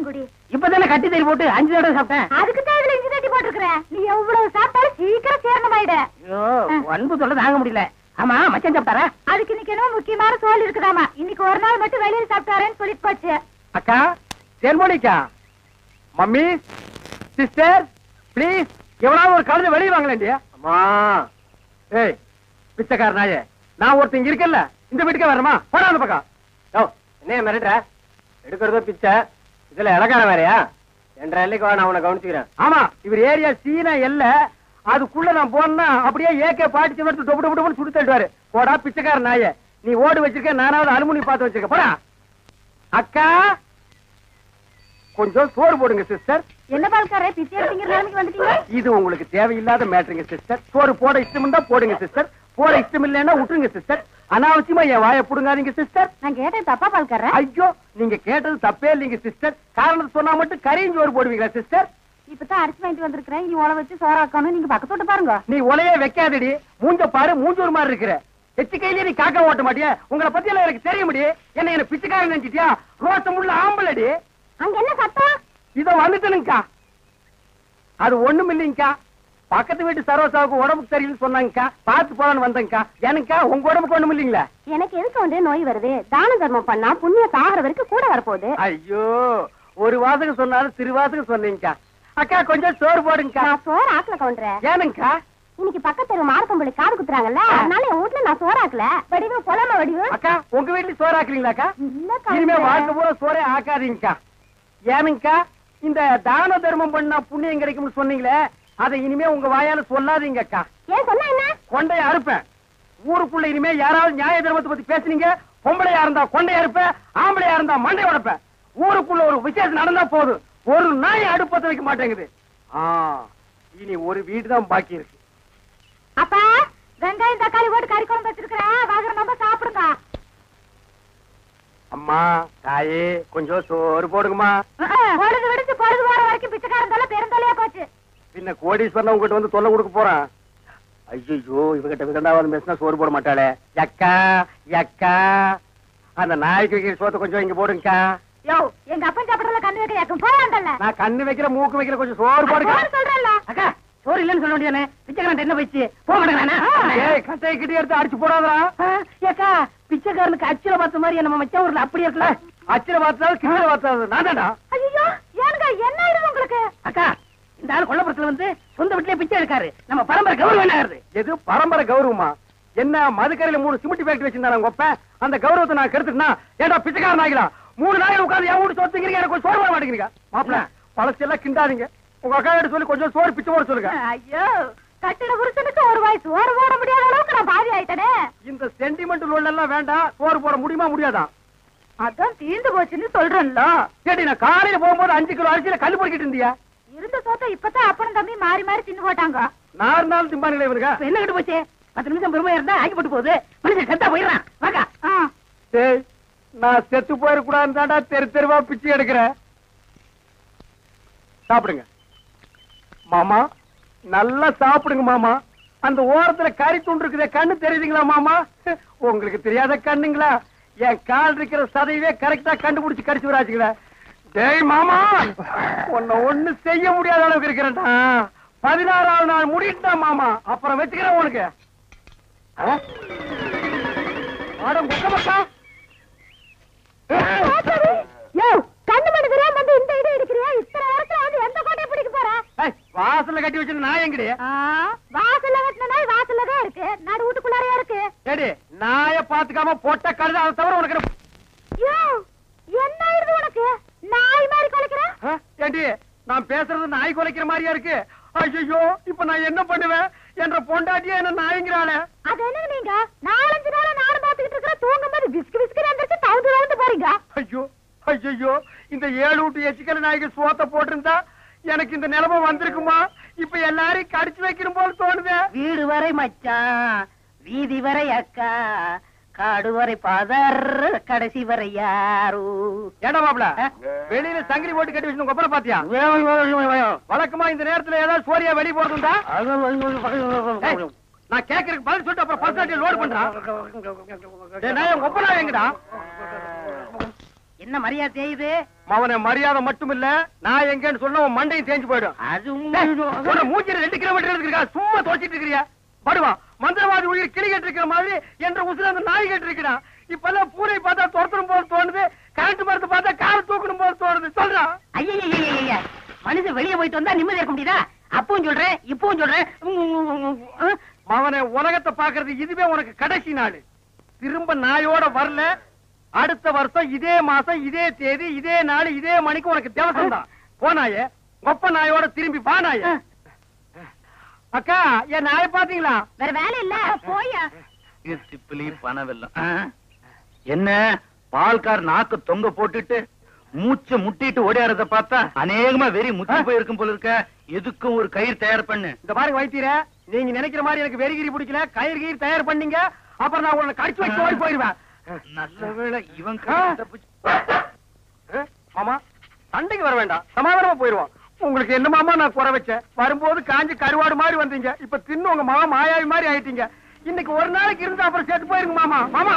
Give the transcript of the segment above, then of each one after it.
பழங்குடி. இப்பதானே கட்டி தறி போட்டு 5 தடவை சாப்பிட்டேன். அதுக்கு தான் இதுல இஞ்சி தட்டி போட்டுருக்கற. நீ எவ்வளவு சாப்பிட்டாலும் சீக்கிரம் சேரணமாயிட. ஐயோ, அன்பு தொல்லை தாங்க முடியல. ஆமா, மச்சான் சாப்பிட்டாரா? அதுக்கு இன்னைக்கு என்ன முக்கியமான சோல் இருக்குதாமா. இன்னைக்கு ஒரு நாள் மட்டும் வெளியில சாப்பிட்டாரேன்னு சொல்லிட்டு போச்சு. அக்கா, தேன்மொழிக்கா, மம்மி, சிஸ்டர், ப்ளீஸ் எவனாவது ஒரு கழுதை வெளியே வாங்கலேண்டியா? அம்மா, ஏய் பிச்சைக்கார நாயே, நான் ஒருத்தங்க இருக்கல, இந்த வீட்டுக்கே வரமா? போடாத பக்கம். என்ன மிரட்டுற? எடுக்கிறதோ பிச்சை, இதுல இலக்கார வேறையா? என்ற எல்லைக்கு நான் அவனை கவனிச்சுக்கிறேன். ஆமா, இவர் ஏரியா சீனா எல்ல, அதுக்குள்ள நான் போனா அப்படியே ஏகே பாட்டிச்சு எடுத்து டொப்பு டொப்பு சுடு தள்ளுவாரு. போடா பிச்சைக்கார நாயே, நீ ஓடு வச்சிருக்க, நானாவது அலுமினி பார்த்து வச்சிருக்க. போடா. அக்கா, கொஞ்சம் சோறு போடுங்க சிஸ்டர். என்ன பால்காரே, பிச்சை எடுத்தீங்க நிலைமைக்கு வந்துட்டீங்க? இது உங்களுக்கு தேவையில்லாத மேட்டருங்க சிஸ்டர். சோறு போட இஷ்டம் இருந்தா போடுங்க சிஸ்டர், போட இஷ்டம் இல்லைன்னா விட்டுருங்க சிஸ்டர். அனாவசியமா என் வாயை புடுங்காதீங்க சிஸ்டர். நான் கேட்டது தப்பா பால்காரே? ஐயோ, நீங்க கேட்டது தப்பே இல்லைங்க சிஸ்டர். காரணத்தை சொன்னா மட்டும் கரையும் சோறு போடுவீங்களா சிஸ்டர்? இப்பதான் அரிசி வாங்கிட்டு வந்திருக்கிறேன். இனி உழ வச்சு சோறாக்கணும். நீங்க பக்கத்தோட்ட பாருங்க. நீ உலையே வைக்காதடி, மூஞ்ச பாரு, மூஞ்சூர் மாதிரி இருக்கிற. எச்சு கையிலே நீ காக்கா ஓட்ட மாட்டியா? உங்களை பத்தி எல்லாம் எனக்கு தெரிய முடியும். என்ன பிச்சைக்காரன் நினைச்சிட்டியா? ரோசம் உள்ள ஆம்பளடி. அங்க என்ன சத்தம்? இதோ வந்துட்டனுங்கக்கா. அது ஒண்ணும் இல்லைங்கக்கா, பக்கத்து வீட்டு சரோசாவுக்கு உடம்புக்கு சரியில்லைன்னு சொன்னாங்கக்கா, பார்த்து போலான்னு வந்தேங்கக்கா. எனக்கா உங்க உடம்புக்கு ஒண்ணும் இல்லைங்களா? எனக்கு எதுக்கு வந்து நோய் வருது? தான தர்மம் பண்ணா புண்ணியம் சாகர வரைக்கும் கூட வரப்போகுது. ஐயோ, ஒரு வாசகம் சொன்னாலும் திருவாசகம் சொன்னீங்கக்கா. அக்கா, கொஞ்சம் சோறு போடுங்கக்கா. நான் சோறு ஆக்கல கவுண்டரேன். ஏனுங்கக்கா? இன்னைக்கு பக்கத்து மார்க்கம்பள்ளி காது குத்துறாங்கல்ல, அதனால என் வீட்டுல நான் சோறாக்கல. வடிவு பொலம வடிவு. அக்கா, உங்க வீட்டுல சோறு ஆக்குறீங்களாக்கா? இல்லக்கா. இனிமே வாழ்க்கை பூரா சோறே ஆக்காதீங்கக்கா. ஏனுங்கக்கா, இந்த தான தர்மம் பண்ணா புண்ணியம் கிடைக்கும்னு சொன்னீங்களே, அதை இனிமே உங்க வாயால சொல்லாதீங்கக்கா. ஏன் சொன்னா என்ன? கொண்டைய அறுப்பேன். ஊருக்குள்ள இனிமே யாராவது நியாய தர்மத்தை பத்தி பேசுனீங்க, பொம்பளையா இருந்தா கொண்டைய அறுப்பேன், ஆம்பளையா இருந்தா மண்டை உடைப்பேன். ஊருக்குள்ள ஒரு விசேஷம் நடந்தா போதும், ஒரு நாய் அடுப்பத்த வைக்க மாட்டேங்குது. இனி ஒரு வீடு தான் பாக்கி இருக்கு. அப்பா, வெங்காயம் தக்காளி போட்டு கறி குழம்பு வச்சிருக்கிறேன், வாங்குற நம்ம சாப்பிடுங்க. அம்மா, தாயே, கொஞ்சம் சோறு போடுங்கம்மா. பொழுது விடுச்சு பொழுது போற வரைக்கும் பிச்சைக்காரன் தொலை பெருந்தொலையா போச்சு. பின்ன கோடீஸ்வரன் உங்ககிட்ட வந்து தொல்லை கொடுக்க போறான். ஐயோ, இவகிட்ட விதண்டாவது பேசினா சோறு போட மாட்டாளே. யக்கா, யக்கா, அந்த நாய்க்கு வைக்கிற சோத்தை கொஞ்சம் இங்க போடுங்கக்கா. யோ, எங்க அப்பன் சாப்பிடல கண்ணு வைக்க யாக்கும் போயாண்டல்ல. நான் கண்ணு வைக்கிற மூக்கு வைக்கிற கொஞ்சம் சோறு போடுங்க சொல்றேன்ல. அக்கா, சோறு இல்லன்னு சொல்ல வேண்டியதானே? பிச்சைக்காரன் என்ன போயிடுச்சு? போக மாட்டேங்கிறானே. ஏய், கட்டையை கிட்டி எடுத்து அடிச்சு போடாதா. ஏக்கா, பிச்சைக்காரனுக்கு அச்சில பார்த்த மாதிரி நம்ம மச்சான் ஊர்ல அப்படி இருக்கல. அச்சில பார்த்தாலும் கிட்ட பார்த்தாலும் நான் தான்டா. ஐயோ, ஏனுங்க என்ன ஆயிடுது உங்களுக்கு? அக்கா, இந்த ஆள் கொல்லப்புறத்துல வந்து சொந்த வீட்டுல பிச்சை எடுக்காரு. நம்ம பரம்பரை கௌரவம் என்ன ஆகுது? எது பரம்பரை கௌரவமா? என்ன மதுக்கரையில 3 சிமெண்ட் ஃபேக்டரி வச்சிருந்தாங்க ஒப்ப, அந்த கௌரவத்தை நான் கெடுத்துட்டா ஏன்டா பிச்சைக்காரன் ஆகிலாம்? 3 நாள் உட்கார்ந்து என் வீட்டு சொத்துக்கிறீங்க, எனக்கு கொஞ்சம் சோறு போட மாட்டேங்கிறீங்க. மாப்பிள்ள, பழசெல்லாம் கிண்டாதீங்க. உங்க அக்கா கிட்ட சொல்லி கொஞ்சம் சோறு பிச்சை போட சொல்லுங்க. ஐயோ, கட்டிட புருஷனுக்கு ஒரு வாய் சோறு போட முடியாத அளவுக்கு நான் பாதி ஆயிட்டனே. இந்த சென்டிமெண்ட் லோன் எல்லாம் வேண்டாம். சோறு போட முடியுமா? முடியாதா? அதான் தீந்து போச்சுன்னு சொல்றேன்ல. கேட்டி, நான் காலையில போகும்போது 5 கிலோ அரிசியில கல்லு பொறுக்கிட்டு இருந்தியா? இருந்த சோத்த இப்பதான் அப்பனும் தம்பி மாறி மாறி தின்னு போட்டாங்க. 4 நாள் திம்பானுங்களே இவனுங்க. என்ன கட்டு போச்சு? 10 நிமிஷம் பெருமையா இருந்தா ஆக்கி போட்டு போகுது. மனுஷன் செத்தா போயிடுறான். வாக்கா. டேய், நான் செத்து போயிடக்கூடாதுன்னு தாண்டா தெரு தெருவா பிச்சை எடுக்கிறேன். சாப்பிடுங்க மாமா, நல்லா சாப்பிடுங்க மாமா. அந்த ஓரத்துல கறி துண்டு இருக்குதே, கண்ணு தெரியுதுங்களா மாமா? உங்களுக்கு தெரியாத கண்ணுங்களா? என் கால் இருக்கிற சதையவே கரெக்டா கண்டுபிடிச்சு கடிச்சு விடாச்சுங்களா? டேய் மாமா, உன்னை ஒண்ணு செய்ய முடியாத அளவுக்கு இருக்கிறேன்டா. 16ஆவது நாள் முடிட்டா மாமா, அப்புறம் வச்சுக்கிறேன் உனக்கு. மக்கா, கண்ணு மணி தெரியாம வந்து இந்த இடம் எடுக்கிறியா? இத்தனை நேரத்துல வந்து எந்த கோட்டையை பிடிக்க போற? வாசல்ல கட்டி வச்சிருந்த நாய் எங்கடி? வாசல்ல கட்டின நாய் வாசல்ல தான் இருக்கு, நடு வீட்டுக்குள்ளாரையா இருக்கு. ஏடி, நாய பாத்துக்காம பொட்ட கழுத, அதை தவிர உனக்கு என்ன ஆயிருது உனக்கு? நாய் மாதிரி குலைக்கிற? ஏடி, நான் பேசுறது நாய் குலைக்கிற மாதிரியா இருக்கு? ஐயோ, இப்ப நான் என்ன பண்ணுவேன்? என்ற பொண்டாட்டியா என்ன நாய்ங்கிறாளே. அது என்ன நீங்க 4-5 நாளா நானும் பாத்துக்கிட்டு இருக்கிற, தூங்கும் போது விஸ்கு விஸ்கு வந்துட்டு தவுந்து போறீங்க. ஐயோ ஐயோ, இந்த 7 வீட்டு எச்சிக்கல நாய்க்கு சோத்த போட்டிருந்தா எனக்கு இந்த நிலைமை வந்திருக்குமா? இப்ப எல்லாரையும் கடிச்சு வைக்கணும் போல தோணுது. வீடு வரை மச்சான், வீதி வரை அக்கா, காடு வரை பாதர், கடைசி வரை யாரு. ஏடா மாப்ள, வெளியில சங்கிலி போட்டு கட்டி வச்சு கொப்பரை பாத்தியா? வழக்கமா இந்த நேரத்துல ஏதாவது சோரியா வெளியே போறதுண்டா? நான் கேக்குறதுக்கு பதில் சொல்லிட்டு அப்புறம் பர்சனாலிட்டி லோட் பண்றான். கொப்பரா எங்கடா? என்ன மரியாதை செய்யுது? அவனை மரியாதை மட்டும் இல்ல, நான் எங்கன்னு சொன்ன உன் மண்டையும் தேஞ்சு போயிடும். அது மூஞ்சில 2 கிலோமீட்டர் இருக்கா, சும்மா தோச்சிட்டு இருக்கிறியா? படுவா, மந்திரவாதி உயிர் கிளி கட்டு இருக்கிற மாதிரி என்ற உசுர அந்த நாய் கட்டு இருக்கிறான். இப்பெல்லாம் பூனை பார்த்தா துரத்தணும் போது தோணுது, கரண்ட் மரத்தை பார்த்தா காரை தூக்கணும் போது தோணுது. சொல்றான். ஐயா மனுஷன் வெளியே போயிட்டு வந்தா நிம்மதி இருக்க முடியுதா? அப்பவும் சொல்றேன் இப்பவும் சொல்றேன். அவனை உலகத்தை பாக்குறது இதுவே உனக்கு கடைசி நாள். திரும்ப நாயோட வரல, அடுத்த வருஷம் இதே மாசம் இதே தேதி இதே நாள் இதே மணிக்கு உனக்கு திவசம் தான். போனாயே ஒப்ப நாயோட திரும்பி வானாய. அக்கா, என் நாயை பாத்தீங்களா? வேற வேலை இல்ல, போயா. சிப்பிலி பணவெல்லாம் என்ன பால்கார் நாக்கு தொங்க போட்டுட்டு மூச்ச முட்டிட்டு ஓடியாரத பார்த்தா அநேகமா வெறி முத்தி போயிருக்கும் போல இருக்க. எதுக்கும் ஒரு கயிறு தயார் பண்ணு. இந்த பாருங்க வைத்தியர, நீங்க நினைக்கிற மாதிரி எனக்கு வெறிகிரி பிடிக்கல. கயிறு கயிறு தயார் பண்ணீங்க, அப்புறம் நான் உன்னை கடிச்சு வச்சு ஓடி போயிருவேன். நல்ல வேளை இவன் மாமா சண்டைக்கு வர வேண்டாம், சமாதானமா போயிருவோம். உங்களுக்கு என்ன மாமா நான் குறை வச்சேன்? வரும்போது காஞ்சி கருவாடு மாதிரி வந்தீங்க, இப்ப தின்னு உங்க மாமா மாயாவி மாதிரி ஆயிட்டீங்க. இன்னைக்கு ஒரு நாளைக்கு இருந்தா அப்புறம் செத்து போயிருங்க மாமா. மாமா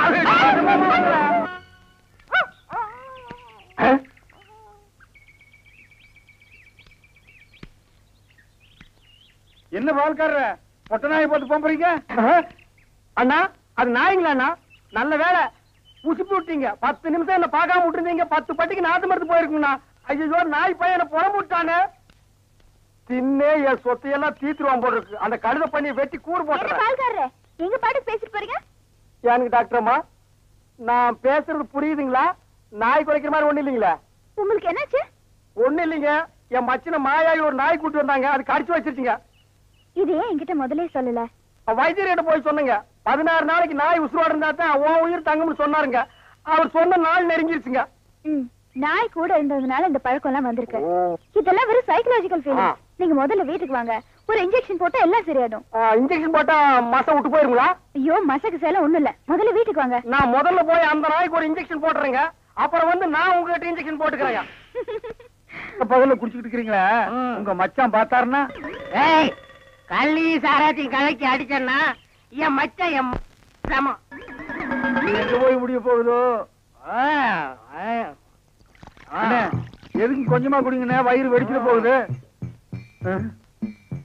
என்ன பால்காரர பொட்ட நாயை போட்டு போறீங்க? அண்ணா அது நாய்ங்களா அண்ணா? நல்ல வேலை உசுப்பி விட்டீங்க. 10 நிமிஷம் என்ன பார்க்காம விட்டுருந்தீங்க, 10 பட்டிக்கு நாத்து மருந்து போயிருக்குங்கண்ணா. ஐயோ, நாய் பையனை புறம் விட்டானே. தின்னே என் சொத்தையெல்லாம் தீத்துருவான் போல இருக்கு. அந்த கழுத பண்ணி வெட்டி கூறு போட்டுறேன். பால்காரரே, எங்க பாட்டுக்கு பேசிட்டு போறீங்க? எனக்கு டாக்டர் அம்மா, நான் பேசுறது புரியுதுங்களா? நாய் குறைக்கிற மாதிரி ஒண்ணு இல்லைங்களா? உங்களுக்கு என்னாச்சு? ஒண்ணு இல்லைங்க, என் மச்சின மாயாவி ஒரு நாய் கூட்டு வந்தாங்க, அது கடிச்சு வச்சிருச்சுங்க. இது ஏன் என்கிட்ட முதல்ல சொல்லல? வைத்தியர்கிட்ட போய் சொன்னங்க. 16 நாளைக்கு நாய் உசுரோட இருந்தா தான் உன் உயிர் தங்கும்னு சொன்னாருங்க. அவர் சொன்ன நாள் நெருங்கிருச்சுங்க. நாய் கூட இருந்ததுனால இந்த பழக்கம் எல்லாம் வந்திருக்கு. இதெல்லாம் வெறும் சைக்கலாஜிக்கல் ஃபீலிங். நீங்க முதல்ல வீட்டுக்கு வாங்க, ஒரு இன்ஜெக்ஷன் போட்டா எல்லாம் சரியாடும். இன்ஜெக்ஷன் போட்டா மசம் விட்டு போயிருங்களா? ஐயோ, மசக்கு சேலம் ஒண்ணும் இல்ல, முதல்ல வீட்டுக்கு வாங்க. நான் முதல்ல போய் அந்த நாய்க்கு ஒரு இன்ஜெக்ஷன் போட்டுறேங்க, அப்புறம் வந்து நான் உங்ககிட்ட இன்ஜெக்ஷன் போட்டுக்கிறேன். பகல்ல குடிச்சுக்கிட்டு இருக்கீங்களா? உங்க மச்சான் பார்த்தாருன்னா கள்ளி சாராத்தையும் கலக்கி அடிச்சேன்னா என் மச்சான் என் சமம். எங்க போய் முடிய போகுதோ? எதுக்கு கொஞ்சமா குடிங்கண்ணே, வயிறு வெடிச்சுட்டு போகுது.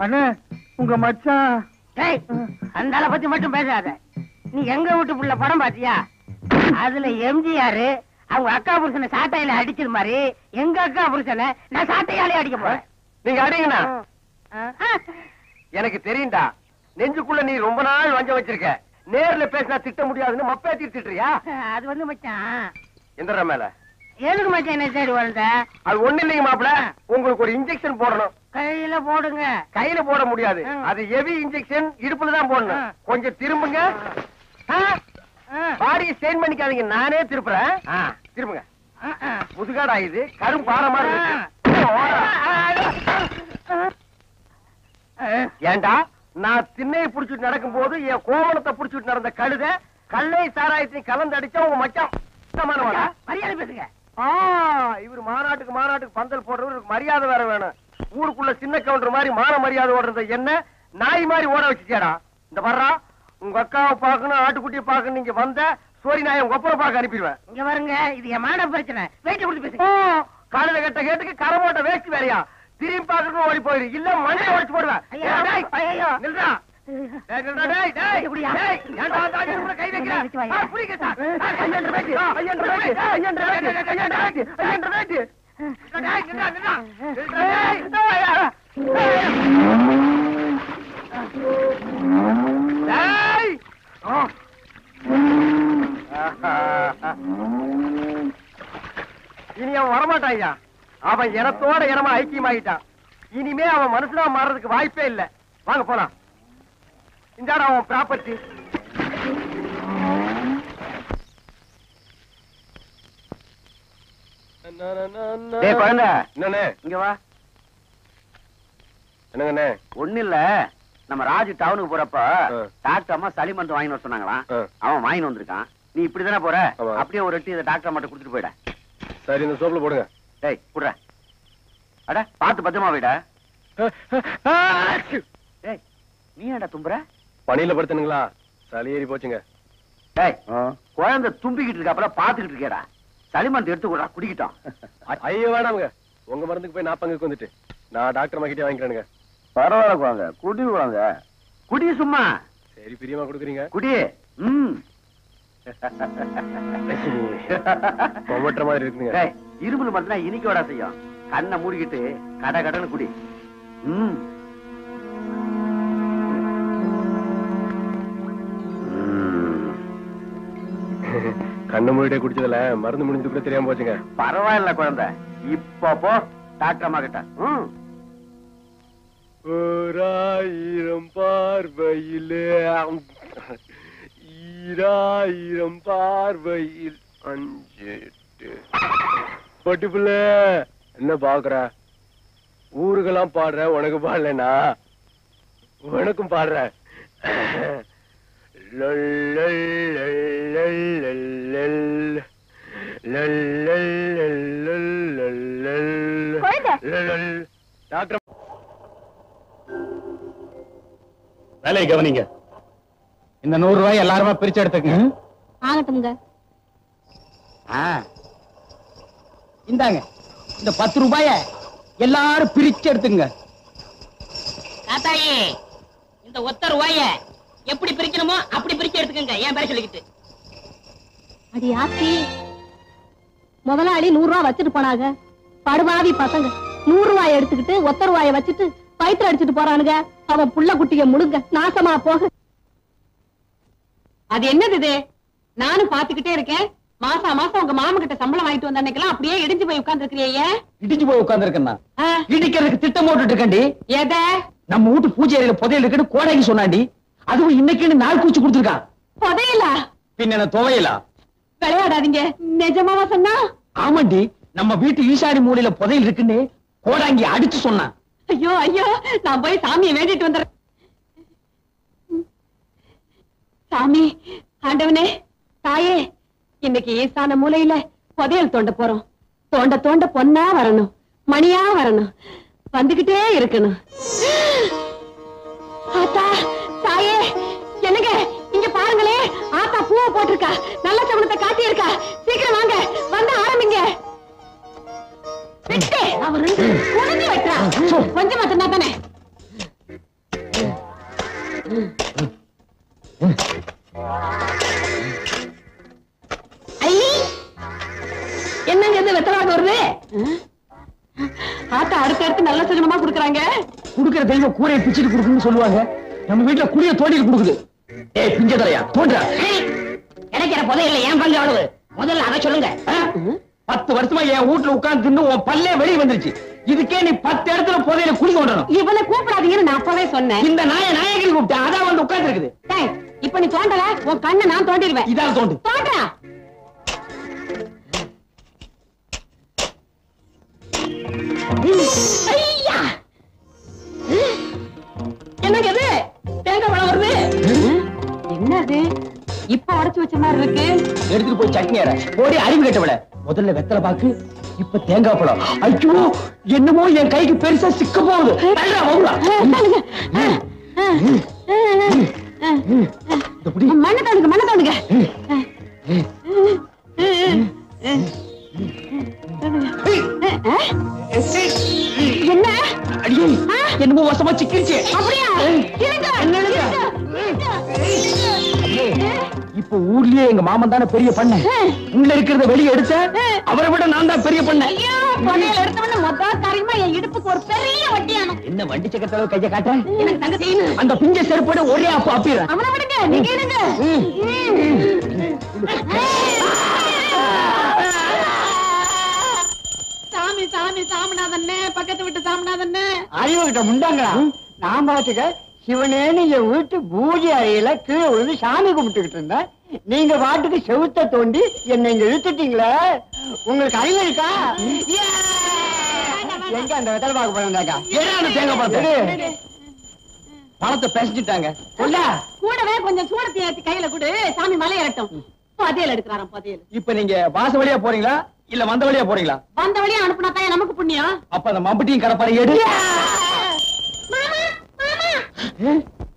அண்ணே, உங்க மச்சான். அந்த ஆளை பத்தி மட்டும் பேசாத. நீ எங்க வீட்டு புள்ள படம் பாத்தியா? அதுல எம்ஜிஆர் அவங்க அக்கா புருஷனை சாட்டையில அடிச்சது மாதிரி எங்க அக்கா புருஷனை நான் சாட்டையாலே அடிக்க போறேன். நீங்க அடிங்கண்ணா. எனக்கு தெரியும்டா, நெஞ்சுக்குள்ள நீ ரொம்ப நாள் வஞ்சம் வச்சிருக்க. நேர்ல பேசினா திட்ட முடியாதுன்னு மப்பேத்தி திட்டுறியா? அது வந்து மச்சான் எந்திர மேல எதுக்கு மச்சான் என்ன சைடு வளர்ந்த? அது ஒண்ணு இல்லைங்க மாப்பிள, உங்களுக்கு ஒரு இன்ஜெக்ஷன் போடணும். கையில போடுங்க. கையில போட முடியாது, அது ஹெவி இன்ஜெக்ஷன், இடுப்புல தான் போடணும். கொஞ்சம் திரும்புங்க. பாடியை ஸ்டெயின் பண்ணிக்காதீங்க, நானே திருப்புறேன். திரும்புங்க. முதுகாடா இது, கரும் பாறை மாதிரி இருக்கு. ஏண்டா, நான் திண்ணையை புடிச்சிட்டு நடக்கும் போது என் கோவணத்தை புடிச்சிட்டு நடந்த கழுத கல்லை சாராயத்தையும் கலந்து அடிச்சா உங்க மச்சான் மரியாதை பேசுங்க. இவர் மாநாட்டுக்கு பந்தல் போடுறவருக்கு மரியாதை வேற வேணும். ஊருக்குள்ள சின்ன கவுண்டர் மாதிரி மான மரியாதை ஓடுறது என்ன நாய் மாதிரி ஓட வச்சுச்சேடா. இந்த வர்றா, உங்க அக்காவை பாக்கணும் ஆட்டுக்குட்டியை பாக்கணும், நீங்க வந்த சோரி நாயை உங்க ஒப்பரை பார்க்க அனுப்பிடுவேன். இங்க வருங்க, இது என் மான பிரச்சனை. வெயிட் கொடுத்து பேசுங்க. காலையில கட்ட கேட்டுக்கு கரை போட்ட வேஸ்ட் வேறையா? திரும்பி பாக்கணும் ஓடி போயிரு, இல்ல மண்டையை உடைச்சு போடுவேன். நில்றா. கை வைக்கிறேன். இனி அவன் வரமாட்டான். அவன் இனத்தோட இனமா ஐக்கியமாயிட்டான். இனிமே அவன் மனசுல மாறதுக்கு வாய்ப்பே இல்ல. வாங்க போலாம். இந்த அவன் ப்ராப்பர்ட்டி. என்னண்ணே இங்க வா. என்னங்கண்ணே? ஒண்ணு இல்ல, நம்ம ராஜு டவுனுக்கு போறப்ப டாக்டர் அம்மா சளி மருந்து வாங்கி வர சொன்னாங்களாம். அவன் வாங்கி வந்திருக்கான். நீ இப்படிதானே போற, அப்படியே ஒரு எட்டி டாக்டர் மட்டும் கொடுத்துட்டு போயிட. சரி, இந்த சோப்புல போடுங்க. டேய் குடுற. அட பாத்து பத்திரமா போயிட. டேய் நீ ஏன்டா தும்புற? பணியில படுத்துனுங்களா, சளி ஏறி போச்சுங்க. டேய் குழந்தை தும்பிக்கிட்டு இருக்க, அப்புறம் பாத்துக்கிட்டு இருக்கேடா. சளி மருந்து எடுத்து கூட குடிக்கிட்டோம். ஐயோ வேணாமுங்க, உங்க மருந்துக்கு போய் நான் பங்குக்கு வந்துட்டு நான் டாக்டர் மாக்கிட்டே வாங்கிக்கிறேனுங்க. பரவாயில்ல குழந்தை, குடி குழந்தை, குடி சும்மா. சரி பிரியமா கொடுக்குறீங்க, குடி. கொமட்டுற மாதிரி இருக்குங்க. இருமல் மருந்துனா இனிக்கோட செய்யும். கண்ணை மூடிக்கிட்டு கட கடன்னு குடி. கண்ணு மூடிட்டே குடிச்சதுல மருந்து முடிஞ்சது கூட தெரியாம போச்சுங்க. பரவாயில்ல குழந்தை, இப்ப போ டாக்டர் அம்மா கிட்ட. 1000 பார்வையிலே 1000 பார்வையில் 5 பட்டிப்புல என்ன பாக்குற? ஊருக்கெல்லாம் பாடுற, உனக்கு பாடலனா உனக்கும் பாடுற. டாக்டர் வேலையை கவனிங்க. இந்த 100 ரூபாய் எல்லாருமா பிரிச்சு எடுத்துங்க. ஆகட்டும்ங்க. இந்தாங்க இந்த 10 ரூபாய எல்லாரும் பிரிச்சு எடுத்துங்க. தாத்தாயி, இந்த ஒத்த ரூபாய எப்படி பிரிக்கணுமோ அப்படி பிரிச்சு எடுத்துக்கங்க. ஏன் பேர சொல்லிக்கிட்டு அடி ஆத்தி, முதலாளி 100 ரூபாய் வச்சுட்டு போனாங்க. படுபாவி பசங்க 100 ரூபாய் எடுத்துக்கிட்டு ஒத்த ரூபாய வச்சுட்டு பயிற்று அடிச்சுட்டு போறானுங்க. அவன் புள்ள குட்டிய முழுங்க நாசமா போக. அது என்னது இது? நானும் பாத்துக்கிட்டே இருக்கேன். மாசம் மாசம் உங்க மாமா கிட்ட சம்பளம் வாங்கிட்டு வந்த அன்னைக்கெல்லாம் அப்படியே இடிஞ்சு போய் உட்கார்ந்து இருக்கிறீங்க. இடிஞ்சு போய் உட்கார்ந்து இருக்கேன்னா இடிக்கிறதுக்கு திட்டம் போட்டுட்டு இருக்கண்டி. எத? நம்ம வீட்டு பூஜை அறையில புதையல் இருக்குன்னு கோடைக்கு சொன்னாண்டி. அதுவும் இன்னைக்குன்னு நாள் கூச்சு கொடுத்துருக்கான். புதையலா? பின்ன என்ன துவையலா? விளையாடாதீங்க. நிஜமாவா சொன்னா? ஆமாண்டி, நம்ம வீட்டு ஈசாடி மூலையில புதையல் இருக்குன்னு கோடாங்கி அடிச்சு சொன்னான். ஐயோ ஐயோ, நான் போய் சாமியை வேண்டிட்டு வந்துடுறேன். சாமி, ஆண்டவனே, தாயே, இன்னைக்கு ஈசான மூலையில புதையல் தோண்ட போறோம். தோண்ட தோண்ட பொன்னா வரணும், மணியா வரணும், வந்துகிட்டே இருக்கணும். ஆத்தா, தாயே, என்னங்க இங்க பாருங்களே, ஆத்தா பூவை போட்டிருக்கா, நல்ல சகுனத்தை காட்டி இருக்கா. சீக்கிரம் வாங்க, வந்து ஆரம்பிங்க. அவரு குனிஞ்சு வெட்டா கொஞ்சம் மட்டும்தா தானே. என்னங்க இது வெத்தலாக வருது? ஆத்தா அடுத்தடுத்து நல்ல சகுனமா குடுக்கறாங்க. குடுக்கிற தெய்வம் கூரையை பிச்சுட்டு குடுக்குன்னு சொல்லுவாங்க. நம்ம வீட்டுல குடிய தோண்டிட்டு குடுக்குது. ஏய் பிஞ்சதலையா தோன்றா, கிடைக்கிற புதையல்ல ஏன் பங்கு அவ்வளவு? முதல்ல அதை சொல்லுங்க. 10 வருஷமா என் வீட்டுல உட்கார்ந்து தின்னு உன் பல்லே வெளியே வந்துருச்சு. இதுக்கே நீ 10 இடத்துல புதையல குடி தோண்டணும். இவனை கூப்பிடாதீங்கன்னு நான் அப்பவே சொன்னேன். இந்த நாயகரி கூப்பிட்டேன், அதான் வந்து உட்கார்ந்து இருக்குது. இப்ப நீ தோண்டல, உன் கண்ணை நான் தோண்டிடுவேன். இதான் தோண்டு. தோன்றா. என்னங்க இது? தேங்காய் பழம் வருது. என்னது? இப்ப உடைச்சு வச்ச மாதிரி இருக்கு. எடுத்துட்டு போய் சட்னி அரை போடி. அறிவு கட்டவிட முதல்ல வெத்தலை பாக்கு, இப்ப தேங்காய் பழம். ஐயோ, என்னமோ என் கைக்கு பெருசா சிக்க போகுது. மண்ண தோணுங்க, மண்ண தோணுங்க. என்ன? அடியே, என்னமோ வசமா சிக்கிருச்சு. அப்படியா? இப்ப ஊர்லயே எங்க மாமன் தானே பெரிய பண்ண. உள்ள இருக்கிறத வெளியே எடுத்த அவரை விட நான் தான் பெரிய பண்ண. எடுத்தவன மொத்த காரியமா என் இடுப்புக்கு ஒரு பெரிய வட்டியானோ. என்ன வண்டி சக்கரத்தளவு கைய காட்ட? எனக்கு தங்க செய்யணும். அந்த பிஞ்ச செருப்போட ஒரே அப்ப அப்பிற. அவனை விடுங்க, நீங்க எடுங்க. சாமி சாமி சாமிநாதன்னே, பக்கத்து விட்டு சாமிநாதன்னே. அறிவு கிட்ட முண்டாங்களா? நான் பாத்துக்க சிவனேன்னு என் வீட்டு பூஜை அறையில கீழே விழுந்து சாமி கும்பிட்டுக்கிட்டு இருந்தேன். நீங்க பாட்டுக்கு செவுத்த தோண்டி என்னை இங்க இழுத்துட்டீங்களே. உங்களுக்கு அறிவு இருக்கா? எங்க அந்த வெத்தலை பாக்க போறாங்க? தேங்காய் பழத்தை பேசிட்டாங்க. கூடவே கொஞ்சம் சூடத்தை ஏத்தி கையில கொடு, சாமி மலையேறட்டும். புதையல் எடுக்கிறாராம், புதையல். இப்ப நீங்க வாச வழியா போறீங்களா இல்ல வந்த வழியா போறீங்களா? வந்த வழியா அனுப்புனா தான் நமக்கு புண்ணியம். அப்ப அந்த மம்பட்டியும் கடப்பாறை எடு.